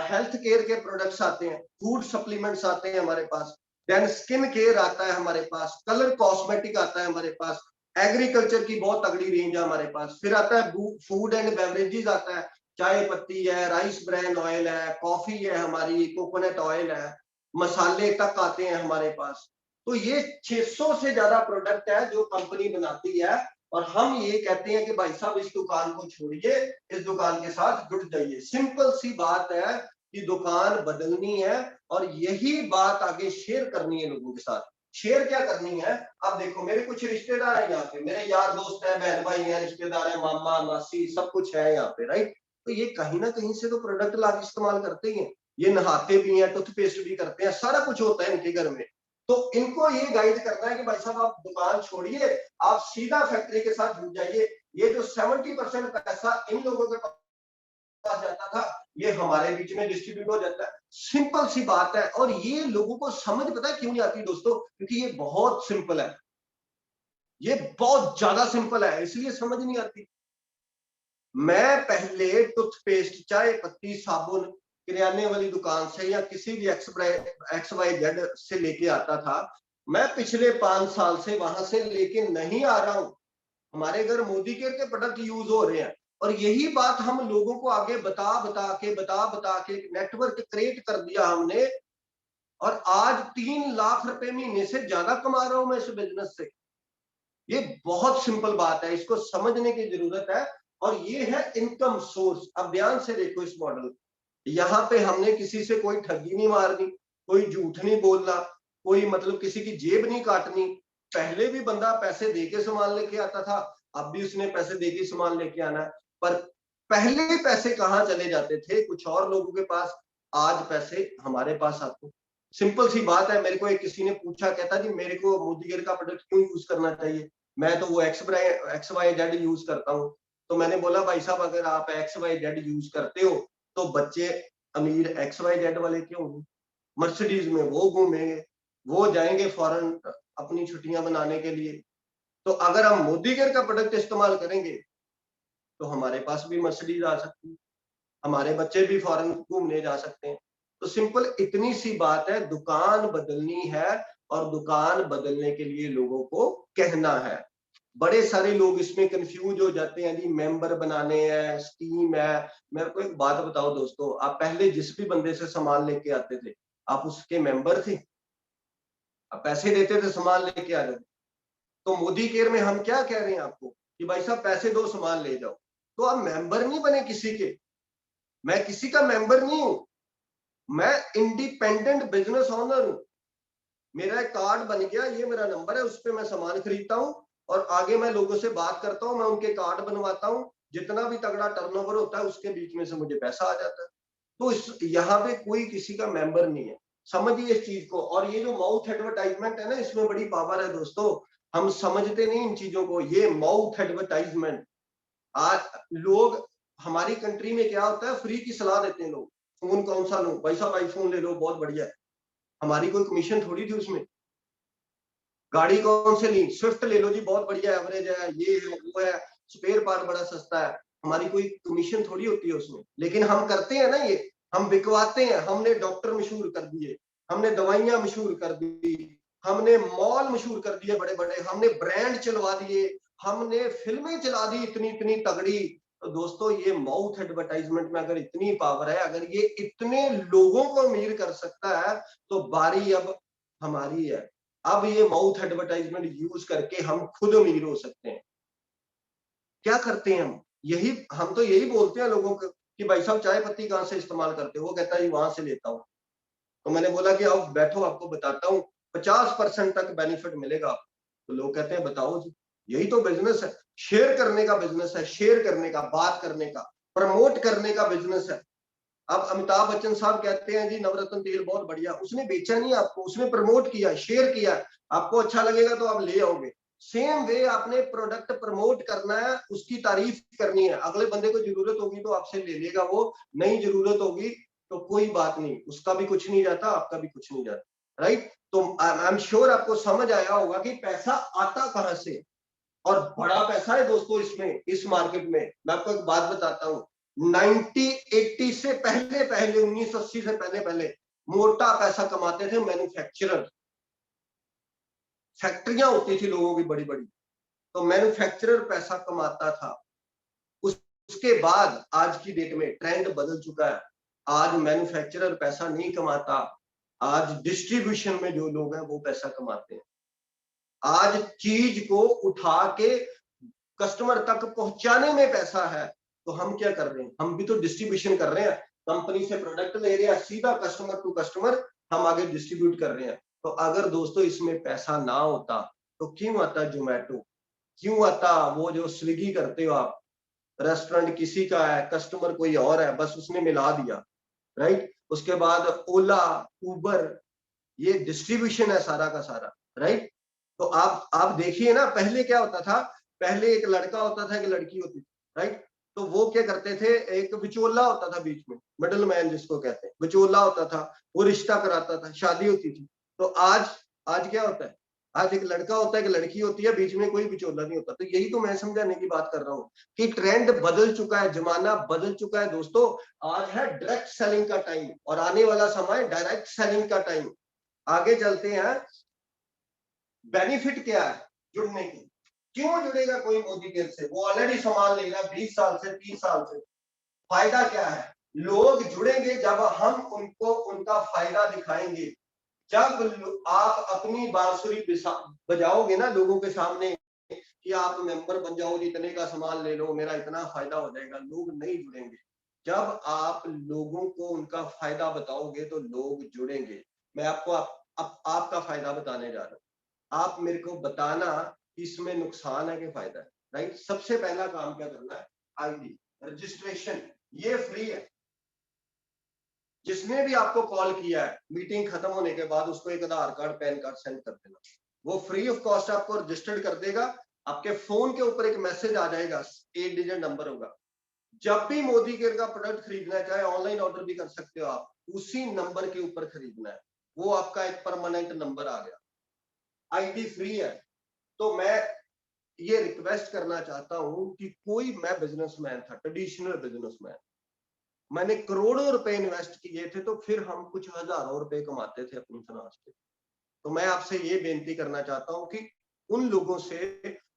हेल्थ केयर के प्रोडक्ट्स आते हैं, फूड सप्लीमेंट्स आते हैं हमारे पास, देन स्किन केयर आता है हमारे पास, कलर कॉस्मेटिक आता है हमारे पास, एग्रीकल्चर की बहुत तगड़ी रेंज है हमारे पास। फिर आता है फूड एंड बेवरेजेस आता है, चाय पत्ती है, राइस ब्रांड ऑयल है, कॉफी है हमारी, कोकोनट ऑयल है, मसाले तक आते हैं हमारे पास। तो ये 600 से ज्यादा प्रोडक्ट है जो कंपनी बनाती है और हम ये कहते हैं कि भाई साहब इस दुकान को छोड़िए, इस दुकान के साथ जुड़ जाइए। सिंपल सी बात है कि दुकान बदलनी है और यही बात आगे शेयर करनी है लोगों के साथ। शेयर क्या करनी है? अब देखो मेरे कुछ रिश्तेदार हैं यहाँ पे, मेरे यार दोस्त हैं, बहन भाई हैं, रिश्तेदार हैं, मामा मासी सब कुछ है यहाँ पे, राइट? तो ये कहीं ना कहीं से तो प्रोडक्ट लाके इस्तेमाल करते ही हैं। ये नहाते भी हैं, टूथपेस्ट भी करते हैं, सारा कुछ होता है इनके घर में। तो इनको ये गाइड करना है कि भाई साहब आप दुकान छोड़िए, आप सीधा फैक्ट्री के साथ जुड़ जाइए। ये जो 70% पैसा इन लोगों के पास जाता था, ये हमारे बीच में डिस्ट्रीब्यूट हो जाता है। सिंपल सी बात है। और ये लोगों को समझ पता है क्यों नहीं आती दोस्तों? क्योंकि ये बहुत सिंपल है, ये बहुत ज्यादा सिंपल है, इसलिए समझ नहीं आती। मैं पहले टूथपेस्ट, चाय पत्ती, साबुन किराने वाली दुकान से या किसी भी XYZ से लेके आता था। मैं पिछले 5 साल से वहां से लेके नहीं आ रहा हूं। हमारे घर मोदी केयर के प्रोडक्ट यूज हो रहे हैं और यही बात हम लोगों को आगे बता के नेटवर्क क्रिएट कर दिया हमने। और आज 3 लाख रुपए महीने से ज्यादा कमा रहा हूं मैं इस बिजनेस से। ये बहुत सिंपल बात है, इसको समझने की जरूरत है। और ये है इनकम सोर्स। अब ध्यान से देखो इस मॉडल, यहाँ पे हमने किसी से कोई ठगी नहीं मारनी, कोई झूठ नहीं बोलना, कोई मतलब किसी की जेब नहीं काटनी। पहले भी बंदा पैसे दे के सामान लेके आता था, अब भी उसने पैसे दे के सामान लेके आना है। पर पहले पैसे कहाँ चले जाते थे? कुछ और लोगों के पास, आज पैसे हमारे पास आते। सिंपल सी बात है। मेरे को एक किसी ने पूछा, कहता जी मेरे को मोदी केयर का प्रोडक्ट क्यों यूज करना चाहिए? मैं तो वो XYZ यूज करता हूँ। तो मैंने बोला भाई साहब अगर आप XYZ यूज करते हो तो बच्चे अमीर XYZ वाले क्यों होंगे? मर्सिडीज में वो घूमेंगे, वो जाएंगे फॉरेन अपनी छुट्टियां मनाने के लिए। तो अगर हम मोदी केयर का प्रोडक्ट इस्तेमाल करेंगे तो हमारे पास भी मर्सिडीज आ सकती है, हमारे बच्चे भी फॉरेन घूमने जा सकते हैं। तो सिंपल इतनी सी बात है, दुकान बदलनी है और दुकान बदलने के लिए लोगों को कहना है। बड़े सारे लोग इसमें कंफ्यूज हो जाते हैं जी, मेंबर बनाने हैं, स्कीम है। मेरे को एक बात बताओ दोस्तों, आप पहले जिस भी बंदे से सामान लेके आते थे, आप उसके मेंबर थे? आप पैसे देते थे, सामान लेके आ जाते। तो मोदी केयर में हम क्या कह रहे हैं आपको कि भाई साहब पैसे दो, सामान ले जाओ। तो आप मेंबर नहीं बने किसी के, मैं किसी का मेंबर नहीं हूं, मैं इंडिपेंडेंट बिजनेस ओनर हूं। मेरा एक कार्ड बन गया, ये मेरा नंबर है, उस पर मैं सामान खरीदता हूँ और आगे मैं लोगों से बात करता हूँ, मैं उनके कार्ड बनवाता हूँ। जितना भी तगड़ा टर्नओवर होता है उसके बीच में से मुझे पैसा आ जाता है। तो इस यहाँ पे कोई किसी का मेंबर नहीं है, समझिए इस चीज को। और ये जो माउथ एडवर्टाइजमेंट है ना, इसमें बड़ी पावर है दोस्तों। हम समझते नहीं इन चीजों को। ये माउथ एडवर्टाइजमेंट, आज लोग, हमारी कंट्री में क्या होता है, फ्री की सलाह देते हैं लोग। फोन कौन सा लो भाई साहब, आईफोन ले लो बहुत बढ़िया है। हमारी कोई कमीशन थोड़ी थी उसमें। गाड़ी कौन से ली, स्विफ्ट ले लो जी बहुत बढ़िया एवरेज है, ये है वो है, स्पेयर पार्ट बड़ा सस्ता है। हमारी कोई कमीशन थोड़ी होती है उसमें, लेकिन हम करते हैं ना ये, हम बिकवाते हैं। हमने डॉक्टर मशहूर कर दिए, हमने दवाइयां मशहूर कर दी, हमने मॉल मशहूर कर दिए बड़े बड़े, हमने ब्रांड चलवा दिए, हमने फिल्में चला दी इतनी इतनी तगड़ी। तो दोस्तों ये माउथ एडवर्टाइजमेंट में अगर इतनी पावर है, अगर ये इतने लोगों को अमीर कर सकता है, तो बारी अब हमारी है। अब ये माउथ एडवर्टाइजमेंट यूज करके हम खुद अमीर हो सकते हैं। क्या करते हैं हम तो यही बोलते हैं लोगों को कि भाई साहब चाय पत्ती कहाँ से इस्तेमाल करते हो? वो कहता है जी वहां से लेता हूँ। तो मैंने बोला कि आओ बैठो, आपको बताता हूँ, 50% तक बेनिफिट मिलेगा आपको। तो लोग कहते हैं बताओ जी। यही तो बिजनेस है, शेयर करने का बिजनेस है, शेयर करने का, बात करने का, प्रमोट करने का बिजनेस है। अब अमिताभ बच्चन साहब कहते हैं जी नवरत्न तेल बहुत बढ़िया, उसने बेचा नहीं आपको, उसने प्रमोट किया, शेयर किया। आपको अच्छा लगेगा तो आप ले आओगे। सेम वे आपने प्रोडक्ट प्रमोट करना है, उसकी तारीफ करनी है। अगले बंदे को जरूरत होगी तो आपसे ले लेगा, वो नहीं जरूरत होगी तो कोई बात नहीं, उसका भी कुछ नहीं जाता, आपका भी कुछ नहीं जाता, राइट? तो आई एम श्योर आपको समझ आया होगा कि पैसा आता कहां से। और बड़ा पैसा है दोस्तों इसमें, इस मार्केट में। मैं आपको एक बात बताता हूँ, 1980 से पहले पहले, 1980 से पहले पहले मोटा पैसा कमाते थे मैन्युफैक्चरर। फैक्ट्रियां होती थी लोगों की बड़ी बड़ी, तो मैन्युफैक्चरर पैसा कमाता था। उसके बाद आज की डेट में ट्रेंड बदल चुका है। आज मैन्युफैक्चरर पैसा नहीं कमाता, आज डिस्ट्रीब्यूशन में जो लोग हैं वो पैसा कमाते हैं। आज चीज को उठा के कस्टमर तक पहुंचाने में पैसा है, तो हम क्या कर रहे हैं, हम भी तो डिस्ट्रीब्यूशन कर रहे हैं, कंपनी से प्रोडक्ट ले रहे हैं, सीधा कस्टमर टू कस्टमर हम आगे डिस्ट्रीब्यूट कर रहे हैं। तो अगर दोस्तों इसमें पैसा ना होता तो क्यों आता जोमेटो, क्यों आता वो जो स्विगी करते हो आप, रेस्टोरेंट किसी का है, कस्टमर कोई और है, बस उसने मिला दिया, राइट। उसके बाद ओला, उबर, ये डिस्ट्रीब्यूशन है सारा का सारा, राइट। तो आप देखिए ना, पहले क्या होता था, पहले एक लड़का होता था, एक लड़की होती थी, राइट। तो वो क्या करते थे, एक बिचौला होता था बीच में, मिडल मैन जिसको कहते हैं, बिचौला होता था, वो रिश्ता कराता था, शादी होती थी। तो आज क्या होता है, आज एक लड़का होता है, एक लड़की होती है, बीच में कोई बिचौला नहीं होता। तो यही तो मैं समझाने की बात कर रहा हूँ कि ट्रेंड बदल चुका है, जमाना बदल चुका है दोस्तों। आज है डायरेक्ट सेलिंग का टाइम और आने वाला समय डायरेक्ट सेलिंग का टाइम। आगे चलते हैं, बेनिफिट क्या है जुड़ने की, क्यों जुड़ेगा कोई मोदी केयर से, वो ऑलरेडी सामान ले रहा है 20 साल से 30 साल से। फायदा क्या है, लोग जुड़ेंगे जब हम उनको उनका फायदा दिखाएंगे। जब आप अपनी बांसुरी बजाओगे ना लोगों के सामने कि आप मेंबर बन जाओ, इतने का सामान ले लो, मेरा इतना फायदा हो जाएगा, लोग नहीं जुड़ेंगे। जब आप लोगों को उनका फायदा बताओगे तो लोग जुड़ेंगे। मैं आपको आपका फायदा बताने जा रहा हूँ, आप मेरे को बताना कि इसमें नुकसान है कि फायदा है, राइट। सबसे पहला काम क्या करना है, आईडी रजिस्ट्रेशन, ये फ्री है। जिसने भी आपको कॉल किया है, मीटिंग खत्म होने के बाद उसको एक आधार कार्ड पैन कार्ड सेंड कर देना, वो फ्री ऑफ कॉस्ट आपको रजिस्टर्ड कर देगा। आपके फोन के ऊपर एक मैसेज आ जाएगा, 8 डिजिट नंबर होगा। जब भी मोदी केयर का प्रोडक्ट खरीदना है, चाहे ऑनलाइन ऑर्डर भी कर सकते हो आप, उसी नंबर के ऊपर खरीदना है, वो आपका एक परमानेंट नंबर आ गया। आईडी फ्री है। तो मैं ये रिक्वेस्ट करना चाहता हूं कि कोई, मैं बिजनेसमैन था, ट्रेडिशनल बिजनेसमैन, मैंने करोड़ों रुपए इन्वेस्ट किए थे, तो फिर हम कुछ हजारों रुपए कमाते थे अपनी फिनांस पे। तो मैं आपसे ये बेनती करना चाहता हूं कि उन लोगों से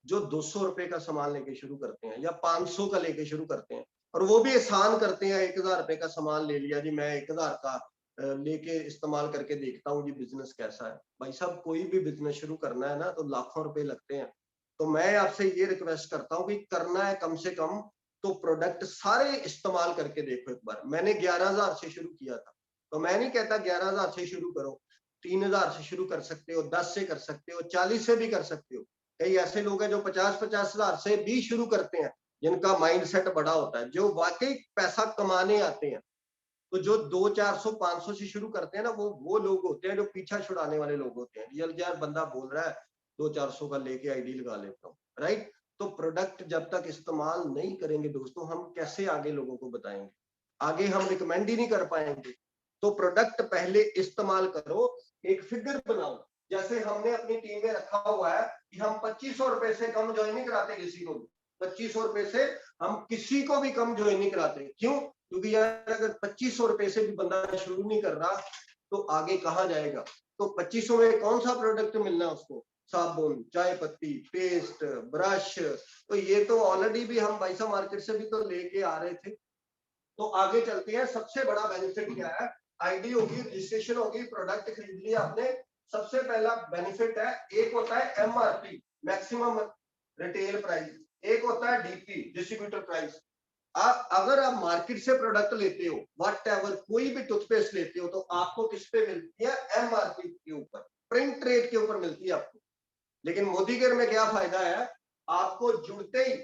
जो 200 रुपए का सामान लेके शुरू करते हैं या 500 का लेके शुरू करते हैं, और वो भी एहसान करते हैं, 1000 रुपए का सामान ले लिया जी, मैं 1000 का लेके इस्तेमाल करके देखता हूँ जी बिजनेस कैसा है। भाई साहब, कोई भी बिजनेस शुरू करना है ना तो लाखों रुपए लगते हैं। तो मैं आपसे ये रिक्वेस्ट करता हूँ कि करना है कम से कम तो प्रोडक्ट सारे इस्तेमाल करके देखो एक बार। मैंने 11,000 से शुरू किया था, तो मैं नहीं कहता 11,000 से शुरू करो, 3,000 से शुरू कर सकते हो, 10 से कर सकते हो, 40 से भी कर सकते हो। कई ऐसे लोग हैं जो 50-50 हजार से भी शुरू करते हैं, जिनका माइंडसेट बड़ा होता है, जो वाकई पैसा कमाने आते हैं। तो जो 200-400-500 से शुरू करते हैं ना, वो लोग होते हैं जो पीछा छुड़ाने वाले लोग होते हैं। रियल यार बंदा बोल रहा है 200-400 का लेके आईडी लगा लेता हूँ, राइट। तो प्रोडक्ट जब तक इस्तेमाल नहीं करेंगे दोस्तों, हम कैसे आगे लोगों को बताएंगे, आगे हम रिकमेंड ही नहीं कर पाएंगे। तो प्रोडक्ट पहले इस्तेमाल करो, एक फिगर बनाओ। जैसे हमने अपनी टीम में रखा हुआ है कि हम 2500 रुपए से कम ज्वाइन नहीं कराते किसी को भी, 2500 रुपए से हम किसी को भी कम ज्वाइन नहीं कराते। क्यों? क्योंकि यार अगर 2500 रुपए से भी बंदा शुरू नहीं कर रहा तो आगे कहाँ जाएगा। तो 2500 में कौन सा प्रोडक्ट मिलना है उसको, साबुन, चाय पत्ती, पेस्ट, ब्रश, तो ये तो ऑलरेडी भी हम बाईसा मार्केट से भी तो लेके आ रहे थे। तो आगे चलते हैं, सबसे बड़ा बेनिफिट क्या है, आईडी होगी, रजिस्ट्रेशन होगी, प्रोडक्ट खरीद लिया आपने। सबसे पहला बेनिफिट है, एक होता है एमआरपी, मैक्सिमम रिटेल प्राइस, एक होता है डीपी, डिस्ट्रीब्यूटर प्राइस। आप अगर आप मार्केट से प्रोडक्ट लेते हो, वट एवर कोई भी टूथपेस्ट लेते हो, तो आपको किस पे मिलती है, एमआरपी के ऊपर, प्रिंट रेट के ऊपर मिलती है आपको। लेकिन मोदी केयर में क्या फायदा है, आपको जुड़ते ही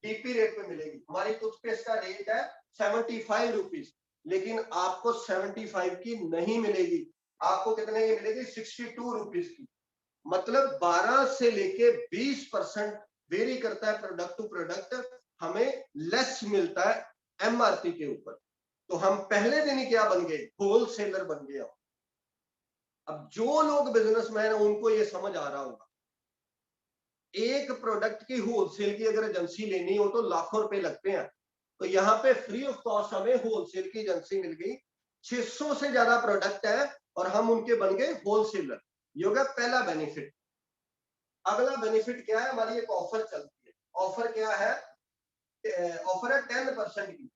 डीपी रेट पे मिलेगी। हमारी टूथपेस्ट का रेट है 75 रुपीज, लेकिन आपको 75 की नहीं मिलेगी, आपको कितने की मिलेगी, 62 रुपीज की। मतलब 12 से लेके 20% वेरी करता है प्रोडक्ट टू प्रोडक्ट, हमें लेस मिलता है एमआरपी के ऊपर। तो हम पहले दिन ही क्या बन गए, होलसेलर बन गए। अब जो लोग बिजनेसमैन है उनको ये समझ आ रहा होगा, एक प्रोडक्ट की होलसेल की अगर एजेंसी लेनी हो तो लाखों रुपए लगते हैं। तो यहाँ पे फ्री ऑफ कॉस्ट हमें होलसेल की एजेंसी मिल गई, 600 से ज्यादा प्रोडक्ट है और हम उनके बन गए होलसेलर। ये होगा पहला बेनिफिट। अगला बेनिफिट क्या है, हमारी एक ऑफर चलती है। ऑफर क्या है, ऑफर है 10% की,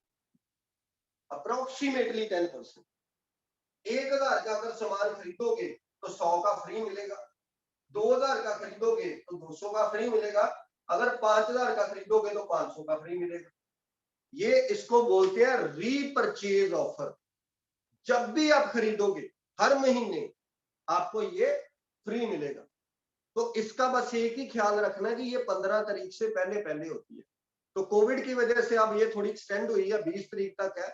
अप्रोक्सीमेटली 10%। 1,000 का अगर सामान खरीदोगे तो 100 का फ्री मिलेगा, 2,000 का खरीदोगे तो 200 का फ्री मिलेगा, अगर 5,000 का खरीदोगे तो 500 का फ्री मिलेगा। ये इसको बोलते हैं रीपरचेज ऑफर। जब भी आप खरीदोगे हर महीने आपको ये फ्री मिलेगा। तो इसका बस एक ही ख्याल रखना है कि ये 15 तारीख से पहले पहले होती है। तो कोविड की वजह से अब ये थोड़ी एक्सटेंड हुई है, 20 तारीख तक है।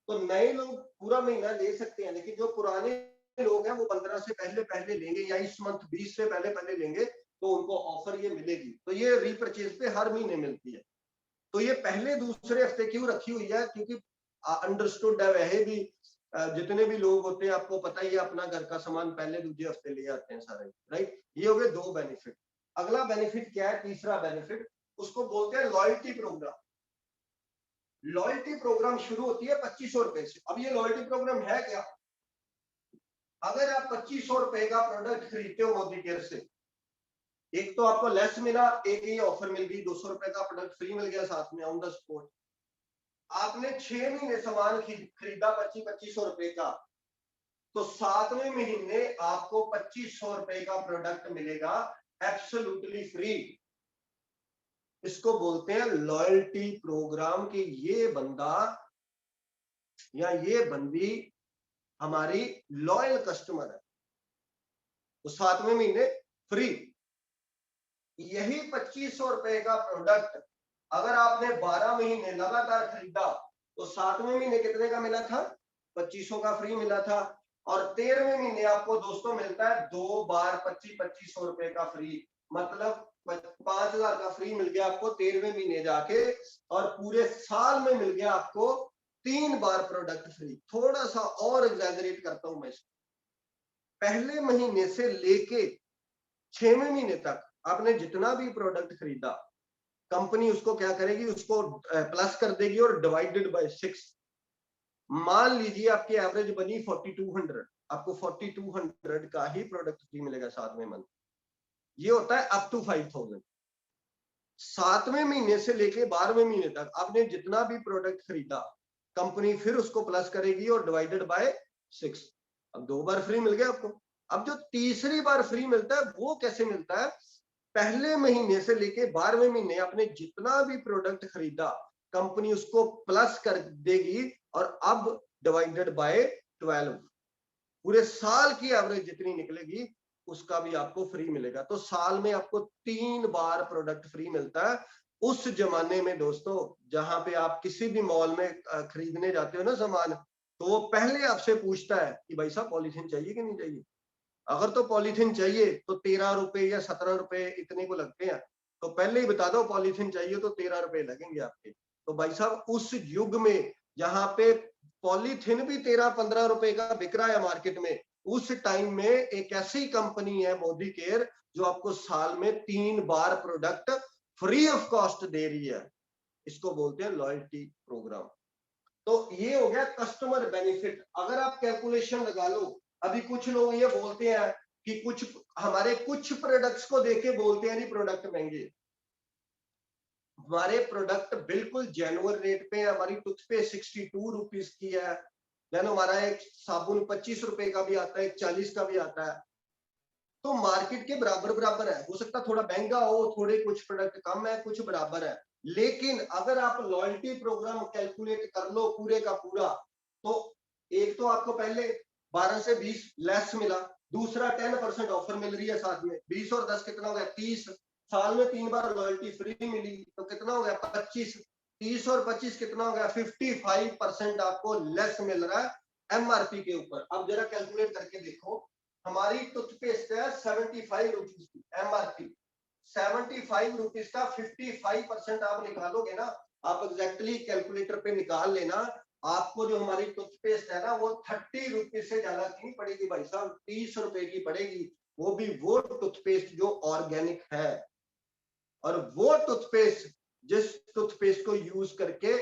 तो नए लोग पूरा महीना ले सकते हैं, लेकिन जो पुराने लोग हैं वो 15 से पहले पहले लेंगे या इस मंथ 20 से पहले पहले लेंगे तो उनको ऑफर ये मिलेगी। तो ये रीपरचेज पे हर महीने मिलती है। तो ये पहले दूसरे हफ्ते क्यों रखी हुई है, क्योंकि अंडरस्टूड है वह भी जितने भी लोग होते हैं आपको पता ही है अपना घर का सामान पहले दूसरे हफ्ते ले आते हैं सारे, राइट। ये हो गए दो बेनिफिट। अगला बेनिफिट क्या है, तीसरा बेनिफिट, उसको बोलते हैं लॉयल्टी प्रोग्राम। लॉयल्टी प्रोग्राम शुरू होती है 2500 रुपए से। अब ये लॉयल्टी प्रोग्राम है क्या, अगर आप 2500 रुपए का प्रोडक्ट खरीदते हो मोदी केयर से, एक तो आपको लेस मिला, एक ये ऑफर मिल गई, 200 रुपए का प्रोडक्ट फ्री मिल गया साथ में ऑन द स्पॉट। आपने 6 महीने सामान खरीदा 2500 रुपए का, तो 7वें महीने आपको 2500 रुपए का प्रोडक्ट मिलेगा एब्सोल्युटली फ्री। इसको बोलते हैं लॉयल्टी प्रोग्राम। कि ये बंदा या ये बंदी हमारी लॉयल कस्टमर है, तो 7वें महीने फ्री। यही 2500 रुपए का प्रोडक्ट अगर आपने 12 महीने लगातार खरीदा तो 7वें महीने कितने का मिला था, 2500 का फ्री मिला था। और 13वें महीने आपको दोस्तों मिलता है 2 बार 2500 रुपए का फ्री। मतलब 5,000 का फ्री मिल गया आपको 13वें महीने जाके, और पूरे साल में मिल गया आपको 3 बार प्रोडक्ट फ्री। थोड़ा सा और एग्जैजरेट करता हूं मैं इसको, पहले महीने से लेके 6वें महीने तक आपने जितना भी प्रोडक्ट खरीदा, कंपनी उसको क्या करेगी, उसको प्लस कर देगी और डिवाइडेड बाय 6। मान लीजिए आपकी एवरेज बनी 4200, आपको 4200 का ही प्रोडक्ट फ्री मिलेगा 7वें मंथ। ये होता है अप टू 5000। 7वें महीने से लेके 12वें महीने तक आपने जितना भी प्रोडक्ट खरीदा, कंपनी फिर उसको प्लस करेगी और डिवाइडेड बाय 6। अब 2 बार फ्री मिल गया आपको। अब जो तीसरी बार फ्री मिलता है वो कैसे मिलता है, पहले महीने से लेके 12वें महीने आपने जितना भी प्रोडक्ट खरीदा, कंपनी उसको प्लस कर देगी और अब डिवाइडेड बाय 12, पूरे साल की एवरेज जितनी निकलेगी उसका भी आपको फ्री मिलेगा। तो साल में आपको 3 बार प्रोडक्ट फ्री मिलता है। उस जमाने में दोस्तों जहां पे आप किसी भी मॉल में खरीदने जाते हो ना सामान, तो वो पहले आपसे पूछता है कि भाई साहब पॉलीथीन चाहिए कि नहीं चाहिए। अगर तो पॉलीथीन चाहिए तो 13 रुपए या 17 रुपए इतने को लगते हैं, तो पहले ही बता दो पॉलीथीन चाहिए तो 13 रुपए लगेंगे आपके। तो भाई साहब उस युग में जहां पे पॉलीथीन भी 13-15 रुपए का बिक रहा है मार्केट में, उस टाइम में एक ऐसी कंपनी है मोदी केयर जो आपको साल में 3 बार प्रोडक्ट फ्री ऑफ कॉस्ट दे रही है। इसको बोलते हैं लॉयल्टी प्रोग्राम। तो ये हो गया कस्टमर बेनिफिट। अगर आप कैलकुलेशन लगा लो, अभी कुछ लोग ये बोलते हैं कि कुछ हमारे कुछ प्रोडक्ट्स को देख के बोलते हैं नहीं प्रोडक्ट महंगे। हमारे प्रोडक्ट बिल्कुल जेन्युइन रेट पे है। हमारी टूथपेस्ट 62 रुपीज की है, देन हमारा एक साबुन 25 रुपए का भी आता है, एक 40 का भी आता है। तो मार्केट के बराबर बराबर है। हो सकता है थोड़ा महंगा हो, थोड़े कुछ प्रोडक्ट कम है, कुछ बराबर है। लेकिन अगर आप लॉयल्टी प्रोग्राम कैलकुलेट कर लो पूरे का पूरा, तो एक तो आपको पहले 12 से 20 लेस मिला, दूसरा 10% ऑफर मिल रही है साथ में, 20 और 10 कितना हो गया 30। साल में 3 बार लॉयल्टी फ्री मिली तो कितना हो गया 25। 30 और 25 कितना हो गया 55% आपको लेस मिल रहा है एमआरपी के ऊपर। अब जरा कैलकुलेट करके देखो, हमारी टूथपेस्ट है 75 रुपीज की एमआरपी, 75 रुपीज का 55% आप निकालोगे ना, आप एग्जैक्टली कैलकुलेटर पे निकाल लेना, आपको जो हमारी टूथपेस्ट है ना वो 30 रुपीज से ज्यादा की नहीं पड़ेगी भाई साहब, 30 रुपए की पड़ेगी। वो भी वो टूथपेस्ट जो ऑर्गेनिक है, और वो टूथपेस्ट जिस टूथपेस्ट को यूज करके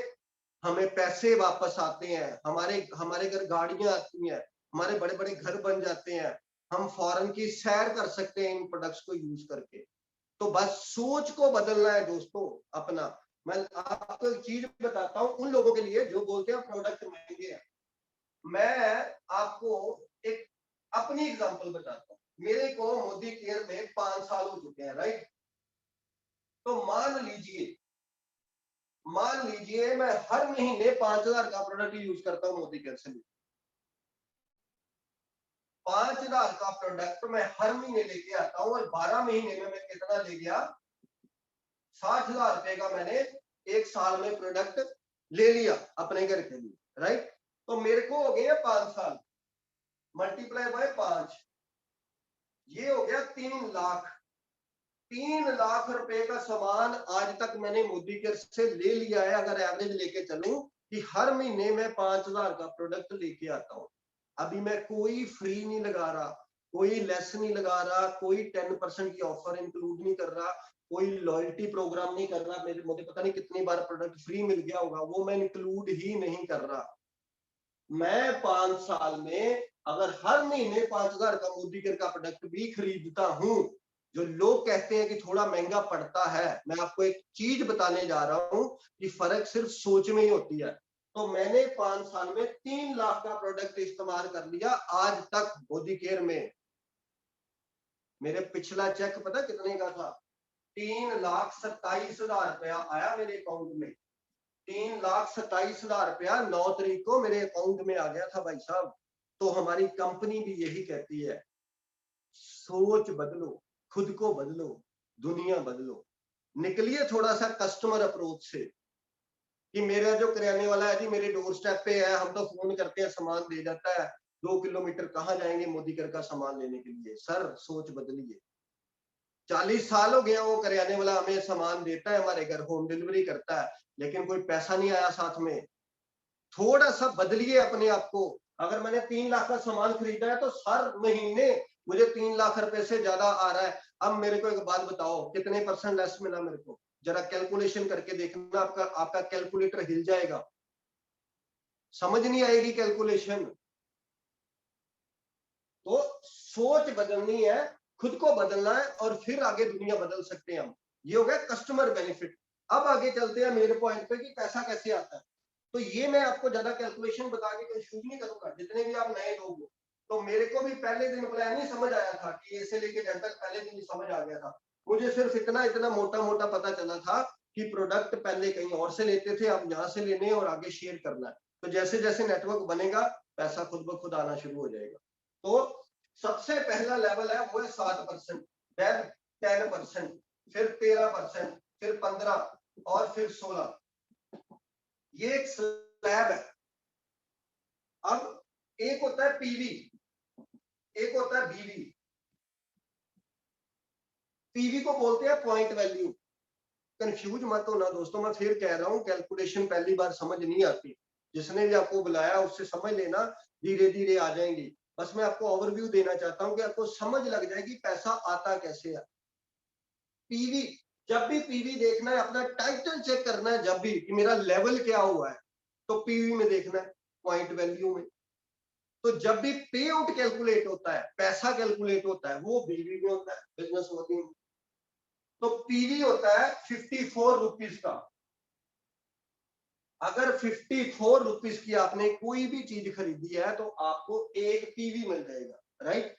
हमें पैसे वापस आते हैं, हमारे हमारे घर गाड़ियां आती हैं, हमारे बड़े बड़े घर बन जाते हैं, हम फॉरेन की सैर कर सकते हैं इन प्रोडक्ट्स को यूज करके। तो बस सोच को बदलना है दोस्तों अपना। मैं आपको एक चीज बताता हूं उन लोगों के लिए जो बोलते हैं प्रोडक्ट महंगे हैं। मैं आपको एक अपनी एग्जांपल बताता हूं। मेरे को मोदी केयर में 5 साल हो चुके हैं, राइट। तो मान लीजिए मैं हर महीने 5,000 का प्रोडक्ट यूज करता हूं मोदी केयर से। 5,000 का प्रोडक्ट मैं हर महीने लेके आता हूं और 12 महीने में मैं कितना ले गया, 60,000 रुपए का मैंने एक साल में प्रोडक्ट ले लिया अपने घर के लिए, राइट। तो मेरे को हो गया 5 साल, मल्टीप्लाई बाय 5, ये हो गया 3 लाख। 3 लाख रुपए का सामान आज तक मैंने मोदी केयर से ले लिया है। अगर एवरेज लेके चलूं कि हर महीने में 5,000 का प्रोडक्ट लेके आता हूं। अभी मैं कोई फ्री नहीं लगा रहा, कोई लेस नहीं लगा रहा, कोई 10% की ऑफर इंक्लूड नहीं कर रहा, कोई लॉयल्टी प्रोग्राम नहीं कर रहा। मुझे पता नहीं कितनी बार प्रोडक्ट फ्री मिल गया होगा, वो मैं इंक्लूड ही नहीं कर रहा। मैं 5 साल में अगर हर महीने 5,000 का मोदी केयर का प्रोडक्ट भी खरीदता हूं, जो लोग कहते हैं कि थोड़ा महंगा पड़ता है, मैं आपको एक चीज बताने जा रहा हूं कि फर्क सिर्फ सोच में ही होती है। तो मैंने 5 साल में 3 लाख का प्रोडक्ट इस्तेमाल कर लिया आज तक मोदी केयर में। मेरे पिछला चेक पता कितने का था? 3,27,000 रुपया आया मेरे अकाउंट में। 3,27,000 रुपया 9 तारीख को मेरे अकाउंट में आ गया था भाई साहब। तो हमारी कंपनी भी यही कहती है, सोच बदलो, खुद को बदलो, दुनिया बदलो। निकलिए थोड़ा सा कस्टमर अप्रोच से कि मेरा जो किराने वाला है जी मेरे डोर स्टेप पे है, हम तो फोन करते हैं सामान दे जाता है, 2 किलोमीटर कहाँ जाएंगे मोदी केयर का सामान लेने के लिए। सर सोच बदलिए। 40 साल हो गया वो करियाने वाला हमें सामान देता है, हमारे घर होम डिलीवरी करता है, लेकिन कोई पैसा नहीं आया साथ में। थोड़ा सा बदलिए अपने आप को। अगर मैंने 3 लाख का सामान खरीदा है तो हर महीने मुझे 3 लाख रुपए से ज्यादा आ रहा है। अब मेरे को एक बात बताओ, कितने % लेस मिला मेरे को? जरा कैलकुलेशन करके देखना, आपका कैलकुलेटर हिल जाएगा, समझ नहीं आएगी कैलकुलेशन। तो सोच बदलनी है, खुद को बदलना है और फिर आगे दुनिया बदल सकते हैं हम। ये हो गया कस्टमर बेनिफिट। अब आगे चलते हैं मेरे पॉइंट पे कि पैसा कैसे आता है। तो ये मैं आपको ज्यादा कैलकुलेशन बता के कंफ्यूज नहीं करूंगा, जितने भी आप नए लोग हो। तो मेरे को भी पहले दिन प्लान नहीं समझ आया था कि ऐसे लेके जनता पहले दिन ही समझ आ गया था। मुझे सिर्फ इतना इतना मोटा मोटा पता चला था कि प्रोडक्ट पहले कहीं और से लेते थे, अब यहाँ से लेने और आगे शेयर करना है। तो जैसे जैसे नेटवर्क बनेगा पैसा खुद ब खुद आना शुरू हो जाएगा। तो सबसे पहला लेवल है वो है 7%, देन 10%, फिर 13%, फिर 15 और फिर 16। ये एक स्लैब है। अब एक होता है पीवी, एक होता है बीवी। पीवी को बोलते हैं पॉइंट वैल्यू। कंफ्यूज मत होना दोस्तों, मैं फिर कह रहा हूं कैलकुलेशन पहली बार समझ नहीं आती। जिसने भी आपको बुलाया उससे समझ लेना, धीरे धीरे आ जाएंगी। बस मैं आपको ओवरव्यू देना चाहता हूं कि आपको समझ लग जाएगी पैसा आता कैसे है। पीवी, जब भी पीवी देखना है अपना टाइटल चेक करना है, जब भी कि मेरा लेवल क्या हुआ है तो पीवी में देखना है, पॉइंट वैल्यू में। तो जब भी पे आउट कैलकुलेट होता है, पैसा कैलकुलेट होता है, वो बीवी में होता है, बिजनेस वर्किंग में। तो पीवी होता है 54 रुपीज का। अगर 54 रुपीज की आपने कोई भी चीज खरीदी है तो आपको एक पीवी मिल जाएगा, राइट।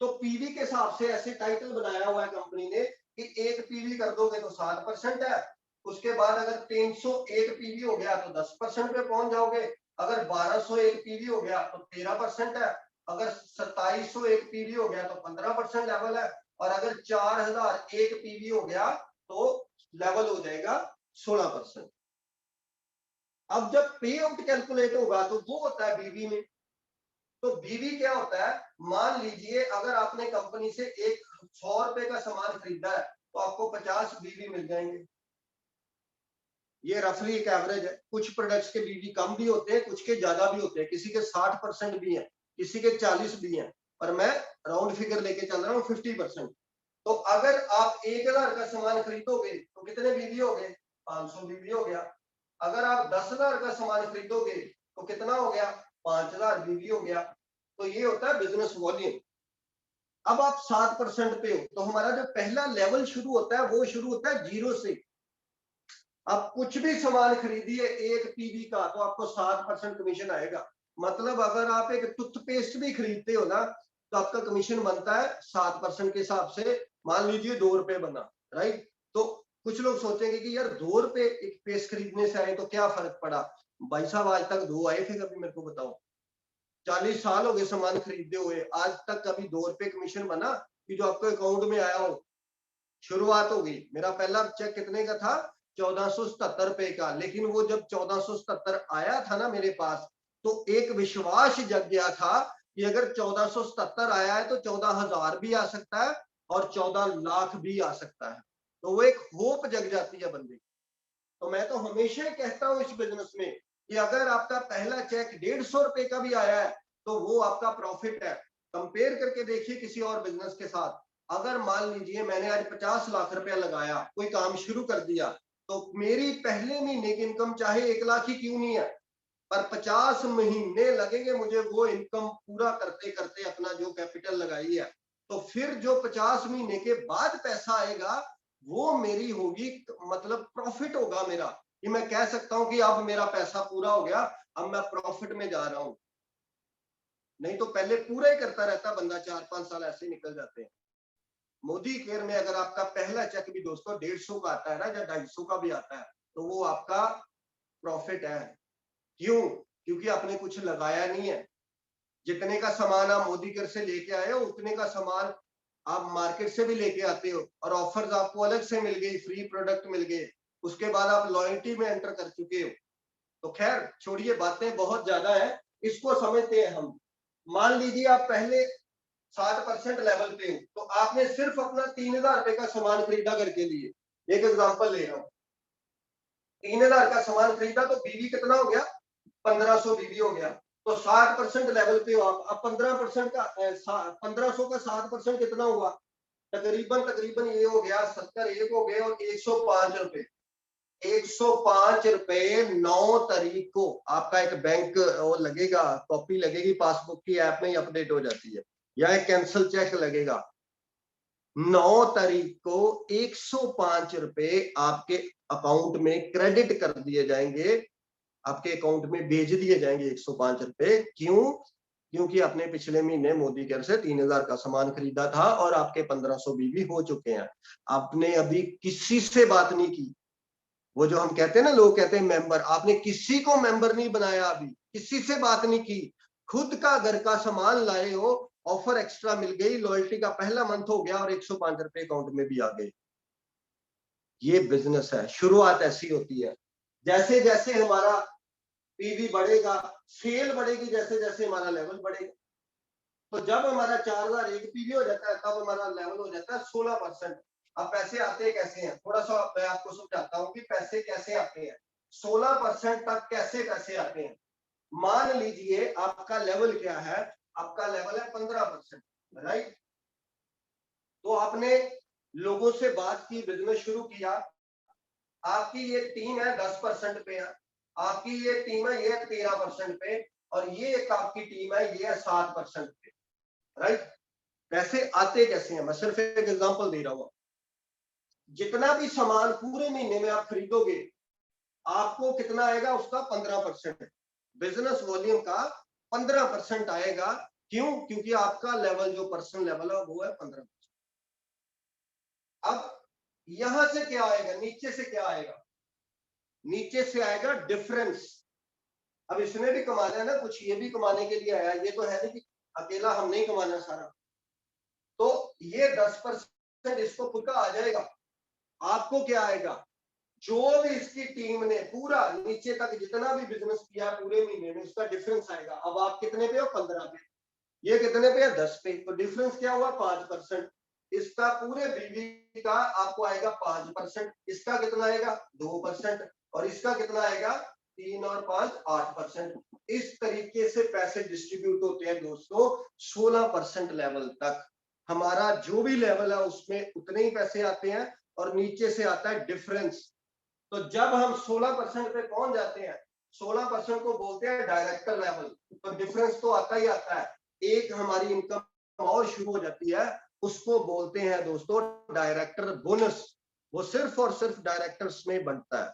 तो पीवी के हिसाब से ऐसे टाइटल बनाया हुआ है कंपनी ने कि एक पीवी कर दोगे तो 7% है। उसके बाद अगर 301 पीवी हो गया तो 10% पे पहुंच जाओगे। अगर 1201 पीवी हो गया तो 13% है। अगर 2701 पीवी हो गया तो 15% लेवल है। और अगर 4001 पीवी हो गया तो लेवल हो जाएगा 16%। अब जब पे आउट कैलकुलेट होगा तो वो होता है बीवी में। तो बीवी क्या होता है, मान लीजिए अगर आपने कंपनी से एक 100 रुपए का सामान खरीदा है तो आपको 50 बीवी मिल जाएंगे। ये रफली एक एवरेज है। कुछ प्रोडक्ट्स के बीवी कम भी होते हैं, कुछ के ज्यादा भी होते हैं, किसी के 60% भी है, किसी के 40 भी है, पर मैं राउंड फिगर लेके चल रहा हूँ 50%। तो अगर आप 1,000 का सामान खरीदोगे तो कितने बीवी हो गए? 500 बीवी हो गया। अगर आप 10,000 का सामान खरीदोगे तो कितना हो गया? 5,000 बीवी हो गया। तो ये होता है बिजनेस वॉल्यूम। अब आप 7% पे हो तो हमारा जो पहला लेवल शुरू होता है वो शुरू होता है 0 से। अब कुछ भी सामान खरीदिए एक पीवी का तो आपको 7% कमीशन आएगा। मतलब अगर आप एक टूथपेस्ट भी खरीदते हो ना तो आपका कमीशन बनता है 7% के हिसाब से। मान लीजिए 2 रुपए बना, राइट। तो कुछ लोग सोचेंगे कि यार 2 रुपए एक पेस्ट खरीदने से आए तो क्या फर्क पड़ा। भाई साहब आज तक 2 आए थे कभी, मेरे को बताओ। 40 साल हो गए सामान खरीदते हुए, आज तक कभी 2 रुपए कमीशन बना कि जो आपको अकाउंट में आया हो। शुरुआत हो गई। मेरा पहला चेक कितने का था? 1477 रुपए का। लेकिन वो जब 1477 आया था ना मेरे पास, तो एक विश्वास जग गया था कि अगर 1477 आया है तो 14,000 भी आ सकता है और 14 लाख भी आ सकता है। तो वो एक होप जग जाती है बंदे की। तो मैं तो हमेशा ही कहता हूँ इस बिजनेस में कि अगर आपका पहला चेक 150 रुपए का भी आया है तो वो आपका प्रॉफिट है। कंपेयर करके देखिए किसी और बिजनेस के साथ। अगर मान लीजिए मैंने आज 50 लाख रुपया लगाया, कोई काम शुरू कर दिया, तो मेरी पहले महीने की इनकम चाहे 1 लाख ही क्यों नहीं है, पर 50 महीने लगेंगे मुझे वो इनकम पूरा करते करते अपना जो कैपिटल लगाई है। तो फिर जो 50 महीने के बाद पैसा आएगा वो मेरी होगी, मतलब प्रॉफिट होगा मेरा, कि मैं कह सकता हूं कि अब मेरा पैसा पूरा हो गया, अब मैं प्रॉफिट में जा रहा हूं। नहीं तो पहले पूरा ही करता रहता बंदा, 4-5 साल ऐसे ही निकल जाते हैं। मोदी केयर में अगर आपका पहला चेक भी दोस्तों 150 का आता है ना, या 250 का भी आता है, तो वो आपका प्रॉफिट है। क्यों? क्योंकि आपने कुछ लगाया नहीं है। जितने का सामान आप मोदी केयर से लेके आए हो उतने का सामान आप मार्केट से भी लेके आते हो, और ऑफर्स आपको अलग से मिल गई, फ्री प्रोडक्ट मिल गए, उसके बाद आप लॉयल्टी में एंटर कर चुके हो। तो खैर छोड़िए, बातें बहुत ज्यादा है, इसको समझते हैं हम। मान लीजिए आप पहले 60% लेवल पे हो, तो आपने सिर्फ अपना 3,000 रुपए का सामान खरीदा घर के लिए। एक एग्जांपल ले रहा हूँ, 3,000 का सामान खरीदा तो बीवी कितना हो गया? 1,500 बीवी हो गया। तो 60% लेवल पे हो आप। अब 15% का 1,500 का 60% कितना हुआ? तकरीबन तकरीबन ये हो गया 70, एक हो गए और 105 रुपए। 105 रुपए 9 तारीख को आपका एक बैंक वो लगेगा, कॉपी लगेगी, पासबुक की ऐप में ही अपडेट हो जाती है, या एक कैंसल चेक लगेगा। 9 तारीख को 105 रुपए आपके अकाउंट में क्रेडिट कर दिए जाएंगे, आपके अकाउंट में भेज दिए जाएंगे 105 रुपए। क्यों? क्योंकि आपने पिछले महीने मोदी केयर से 3,000 का सामान खरीदा था और आपके 1,500 भी हो चुके हैं। आपने अभी किसी से बात नहीं की। वो जो हम कहते हैं ना, लोग कहते हैं मेंबर, आपने किसी को मेंबर नहीं बनाया, अभी किसी से बात नहीं की। खुद का घर का सामान लाए हो, ऑफर एक्स्ट्रा मिल गई, लॉयल्टी का पहला मंथ हो गया और 105 रुपए अकाउंट में भी आ गए। ये बिजनेस है, शुरुआत ऐसी होती है। जैसे जैसे हमारा पीवी बढ़ेगा, सेल बढ़ेगी, जैसे जैसे हमारा लेवल बढ़ेगा। तो जब हमारा 4,001 पीवी हो जाता है तब हमारा लेवल हो जाता है 16%। अब पैसे आते हैं कैसे हैं, थोड़ा सा मैं आपको समझाता हूँ कि पैसे कैसे आते हैं। 16% तक कैसे पैसे आते हैं। मान लीजिए आपका लेवल क्या है, आपका लेवल है 15%, राइट। तो आपने लोगों से बात की, बिजनेस शुरू किया, आपकी ये टीम है 10% पे है, आपकी ये टीम है ये 13% पे, और ये एक आपकी टीम है ये है 7% पे, राइट। पैसे आते कैसे हैं, मैं सिर्फ एक एग्जांपल दे रहा हूं। जितना भी सामान पूरे महीने में आप खरीदोगे, आपको कितना आएगा उसका 15%। बिजनेस वॉल्यूम का 15% आएगा। क्यों? क्योंकि आपका लेवल जो पर्सनल लेवल है वो है 15%। अब यहां से क्या आएगा, नीचे से क्या आएगा? नीचे से आएगा डिफरेंस। अब इसने भी कमाना है ना कुछ, ये भी कमाने के लिए आया, ये तो है नहीं कि अकेला हम नहीं कमाना सारा। तो ये 10% इसको खुद का आ जाएगा। आपको क्या आएगा? जो भी इसकी टीम ने पूरा नीचे तक जितना भी बिजनेस किया पूरे महीने में, उसका डिफरेंस आएगा। अब आप कितने पे हो? 15 पे। ये कितने पे है? 10 पे। तो डिफरेंस क्या हुआ? 5%। इसका पूरे बीवी का आपको आएगा 5%, इसका कितना आएगा? 2%, और इसका कितना आएगा? 3 और 5 8%। इस तरीके से पैसे डिस्ट्रीब्यूट होते हैं दोस्तों 16% लेवल तक। हमारा जो भी लेवल है उसमें उतने ही पैसे आते हैं, और नीचे से आता है डिफरेंस। तो जब हम 16% पे पहुंच जाते हैं, 16% को बोलते हैं डायरेक्टर लेवल। तो डिफरेंस तो आता ही आता है, एक हमारी इनकम और शुरू हो जाती है, उसको बोलते हैं दोस्तों डायरेक्टर बोनस। वो सिर्फ और सिर्फ डायरेक्टर्स में बनता है।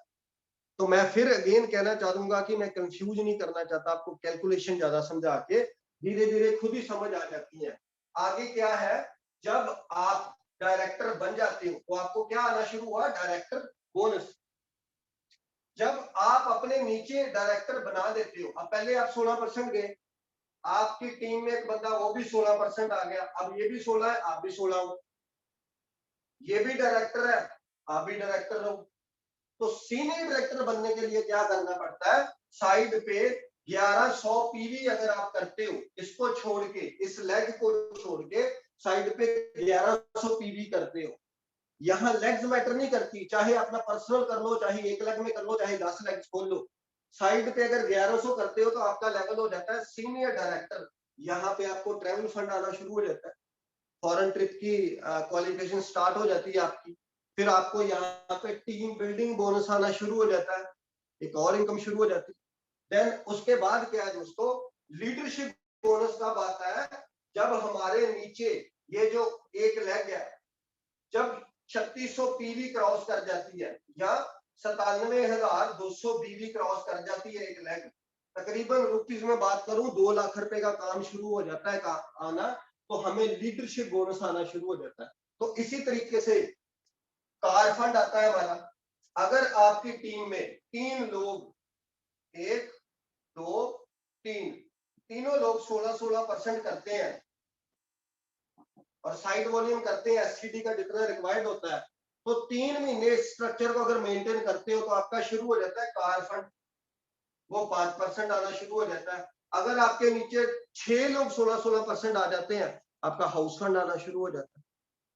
तो मैं फिर अगेन कहना चाहूंगा कि मैं कंफ्यूज नहीं करना चाहता आपको, कैलकुलेशन ज्यादा समझा के धीरे धीरे खुद ही समझ आ जाती है। आगे क्या है, जब आप डायरेक्टर बन जाते हो तो आपको क्या आना शुरू हुआ, डायरेक्टर बोनस। जब आप अपने नीचे डायरेक्टर बना देते हो, अब पहले आप 16% गए, आपकी टीम में एक बंदा वो भी 16% आ गया, अब ये भी 16 है, आप भी 16 हो, ये भी डायरेक्टर है, आप भी डायरेक्टर हो। तो सीनियर डायरेक्टर बनने के लिए क्या करना पड़ता है, साइड पे 1100 पीवी अगर आप करते हो, इसको छोड़ के, इस लेग को छोड़ के साइड पे 1100 पीवी करते हो। यहाँ लेग्स मैटर नहीं करती, चाहे अपना पर्सनल कर लो, चाहे एक लेग में कर लो, चाहे 10 लेग्स खोल लो, साइड पे अगर 1100 करते हो तो आपका लेवल हो जाता है सीनियर डायरेक्टर। यहाँ पे आपको ट्रैवल फंड आना शुरू हो जाता है, फॉरेन ट्रिप की क्वालिफिकेशन स्टार्ट हो जाती है आपकी, फिर आपको यहाँ पे टीम बिल्डिंग बोनस आना शुरू हो जाता है, एक और इनकम शुरू हो जाती है। देन उसके बाद क्या है दोस्तों, लीडरशिप बोनस कब आता है, जब हमारे नीचे ये जो एक लेग है, जब 3600 पीवी क्रॉस कर जाती है या 97,200 पीवी क्रॉस कर जाती है एक लेग, तकरीबन रुपीज में बात करूं 2 लाख रुपए का काम शुरू हो जाता है आना, तो हमें लीडरशिप बोनस आना शुरू हो जाता है। तो इसी तरीके से कार फंड आता है हमारा। अगर आपकी टीम में 3 लोग, 1 2 3, तीनों लोग 16% करते हैं और साइड वॉल्यूम करते हैं, एससीडी का जितना रिक्वायर्ड होता है, तो 3 महीने स्ट्रक्चर को अगर मेंटेन करते हो तो आपका शुरू हो जाता है कार फंड, वो 5% आना शुरू हो जाता है। अगर आपके नीचे 6 लोग 16% आ जाते हैं, आपका हाउस फंड आना शुरू हो जाता है।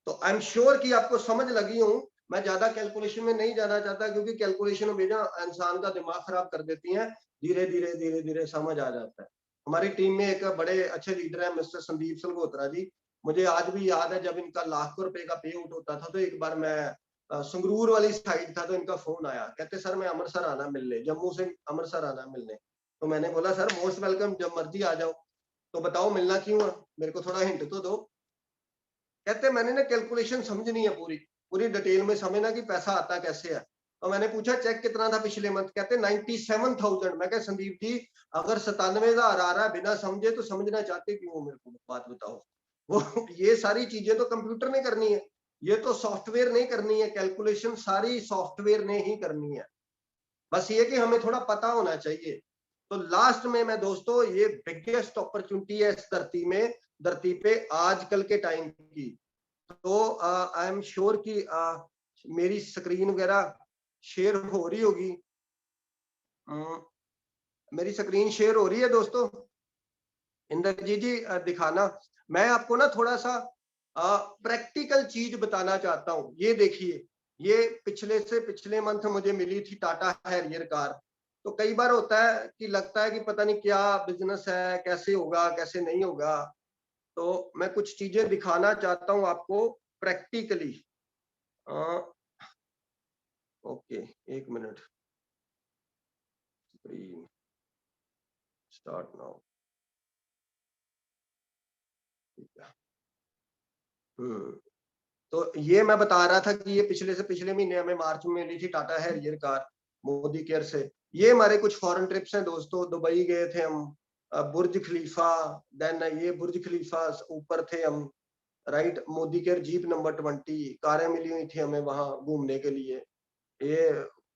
तो आई एम श्योर कि आपको समझ लगी हूं। मैं ज्यादा कैलकुलेशन में नहीं जाना चाहता, क्योंकि कैलकुलेशन हमेशा इंसान का दिमाग खराब कर देती हैं, धीरे धीरे धीरे धीरे समझ आ जाता है। हमारी टीम में एक बड़े अच्छे लीडर है मिस्टर संदीप सलगोत्रा जी, मुझे आज भी याद है जब इनका लाखों रुपए का पे आउट होता था, तो एक बार मैं संगरूर वाली साइड था, तो इनका फोन आया, कहते सर मैं अमृतसर आना मिलने, जम्मू से अमृतसर आना मिलने। तो मैंने बोला सर मोस्ट वेलकम, जब मर्जी आ जाओ, तो बताओ मिलना क्यों है, मेरे को थोड़ा हिंट तो दो। कहते मैंने ना कैलकुलेशन समझनी है पूरी पूरी डिटेल में समझना कि पैसा आता कैसे है। तो मैंने पूछा चेक कितना था पिछले मंथ, कहते 97,000। मैं कहा संदीप जी अगर 97,000 आ रहा है बिना समझे तो समझना चाहते क्यों हो, मेरे को बात बताओ। वो ये सारी चीजें तो कंप्यूटर ने करनी है, ये तो सॉफ्टवेयर नहीं करनी है, कैलकुलेशन सारी सॉफ्टवेयर ने ही करनी है, बस ये कि हमें थोड़ा पता होना चाहिए। तो लास्ट में मैं दोस्तों, ये बिगेस्ट अपॉर्चुनिटी है इस धरती पे आजकल के टाइम की। तो आई एम श्योर कि मेरी स्क्रीन वगैरह शेयर हो रही होगी। मेरी स्क्रीन शेयर हो रही है दोस्तों, इंद्रजीत जी दिखाना। मैं आपको ना थोड़ा सा प्रैक्टिकल चीज बताना चाहता हूँ। ये देखिए, ये पिछले से पिछले मंथ मुझे मिली थी टाटा हैरियर कार। तो कई बार होता है कि लगता है कि पता नहीं क्या बिजनेस है, कैसे होगा कैसे नहीं होगा। तो मैं कुछ चीजें दिखाना चाहता हूँ आपको प्रैक्टिकली। ओके, एक मिनट, स्क्रीन स्टार्ट नाउ। ठीक है। तो ये मैं बता रहा था कि ये पिछले से पिछले महीने हमें मार्च में मिली थी Tata Harrier car Modi care से। ये हमारे कुछ फॉरेन ट्रिप्स हैं दोस्तों, दुबई गए थे हम, बुर्ज खलीफा, देन ये बुर्ज खलीफा ऊपर थे हम, right. Modi care jeep number 20 कारें मिली हुई थी हमें वहां घूमने के लिए। ये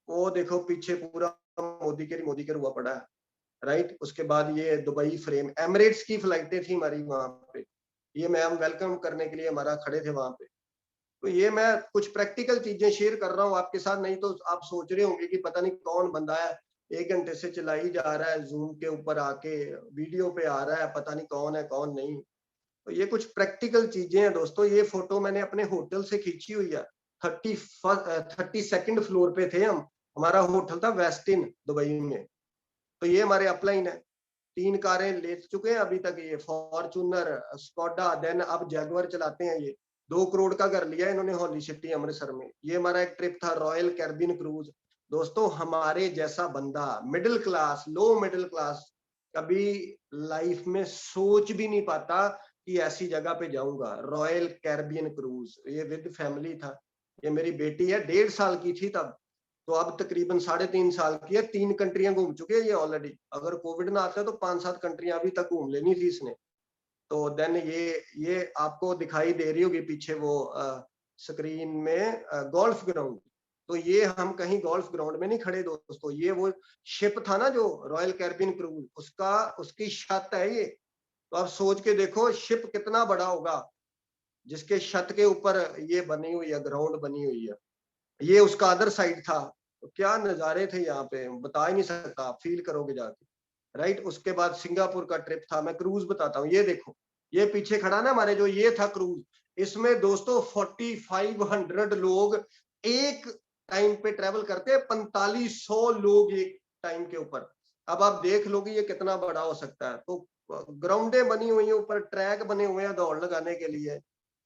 वो देखो पीछे पूरा मोदी केयर हुआ पड़ा है, राइट। उसके बाद ये दुबई फ्रेम, एमिरेट्स की फ्लाइटें थी हमारी वहां पे, ये मैम वेलकम करने के लिए हमारा खड़े थे वहां पे। तो ये मैं कुछ प्रैक्टिकल चीजें शेयर कर रहा हूँ आपके साथ, नहीं तो आप सोच रहे होंगे कि पता नहीं कौन बंदा है 1 घंटे से चलाई जा रहा है, जूम के ऊपर आके वीडियो पे आ रहा है, पता नहीं कौन है कौन नहीं। तो ये कुछ प्रैक्टिकल चीजें हैं दोस्तों। ये फोटो मैंने अपने होटल से खींची हुई है, 32nd फ्लोर पे थे हम, हमारा होटल था वेस्टिन दुबई में। तो ये हमारे अपलाइन है, 3 कारें ले चुके हैं अभी तक, ये फॉर्चूनर, स्कोडा, देन अब जैगुआर चलाते हैं। ये 2 करोड़ का कर लिया इन्होंने हॉली सिटी अमृतसर में। ये हमारा एक ट्रिप था रॉयल कैरिबियन क्रूज। दोस्तों हमारे जैसा बंदा, middle class, low middle class, कभी लाइफ में सोच भी नहीं पाता कि ऐसी जगह पे जाऊंगा। रॉयल कैरिबियन क्रूज, ये विद फैमिली था। ये मेरी बेटी है, 1.5 साल की थी तब, तो अब तकरीबन 3.5 साल की है, 3 कंट्रियां घूम चुके हैं ये ऑलरेडी। अगर कोविड ना आता तो 5-7 कंट्रियां अभी तक घूम लेनी थी इसने। तो देन ये आपको दिखाई दे रही होगी पीछे वो स्क्रीन में गोल्फ ग्राउंड। तो ये हम कहीं गोल्फ ग्राउंड में नहीं खड़े दोस्तों, ये वो शिप था ना जो रॉयल कैरिबियन क्रूज, उसका उसकी छत है ये। तो आप सोच के देखो शिप कितना बड़ा होगा जिसके छत के ऊपर ये बनी हुई है, ग्राउंड बनी हुई है। ये उसका अदर साइड था। तो क्या नजारे थे यहाँ पे, बता ही नहीं सकता, फील करोगे जाके, राइट। उसके बाद सिंगापुर का ट्रिप था, मैं क्रूज बताता हूँ। ये देखो, ये पीछे खड़ा ना हमारे जो, ये था क्रूज। इसमें दोस्तों 4500 लोग एक टाइम पे ट्रेवल करते हैं, 4500 लोग एक टाइम के ऊपर। अब आप देख लो कि ये कितना बड़ा हो सकता है। तो ग्राउंडे बनी हुई है, ऊपर ट्रैक बने हुए हैं दौड़ लगाने के लिए।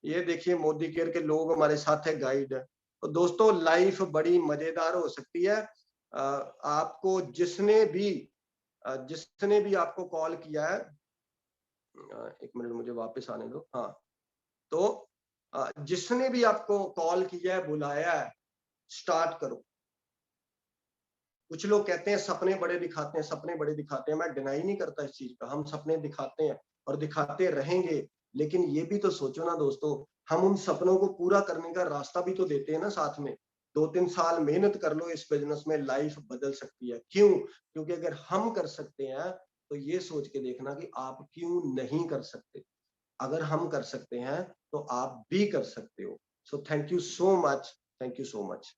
ये देखिए मोदी केयर के लोग हमारे साथ है, गाइड है। तो दोस्तों लाइफ बड़ी मजेदार हो सकती है। आपको जिसने भी आपको कॉल किया है, एक मिनट मुझे वापस आने दो। हाँ, तो जिसने भी आपको कॉल किया है, बुलाया है, स्टार्ट करो। कुछ लोग कहते हैं सपने बड़े दिखाते हैं, सपने बड़े दिखाते हैं। मैं डिनाई नहीं करता इस चीज का, हम सपने दिखाते हैं और दिखाते रहेंगे। लेकिन ये भी तो सोचो ना दोस्तों, हम उन सपनों को पूरा करने का रास्ता भी तो देते हैं ना साथ में। 2-3 साल मेहनत कर लो इस बिजनेस में, लाइफ बदल सकती है। क्यों? क्योंकि अगर हम कर सकते हैं तो ये सोच के देखना कि आप क्यों नहीं कर सकते। अगर हम कर सकते हैं तो आप भी कर सकते हो। So thank you so much, thank you so much.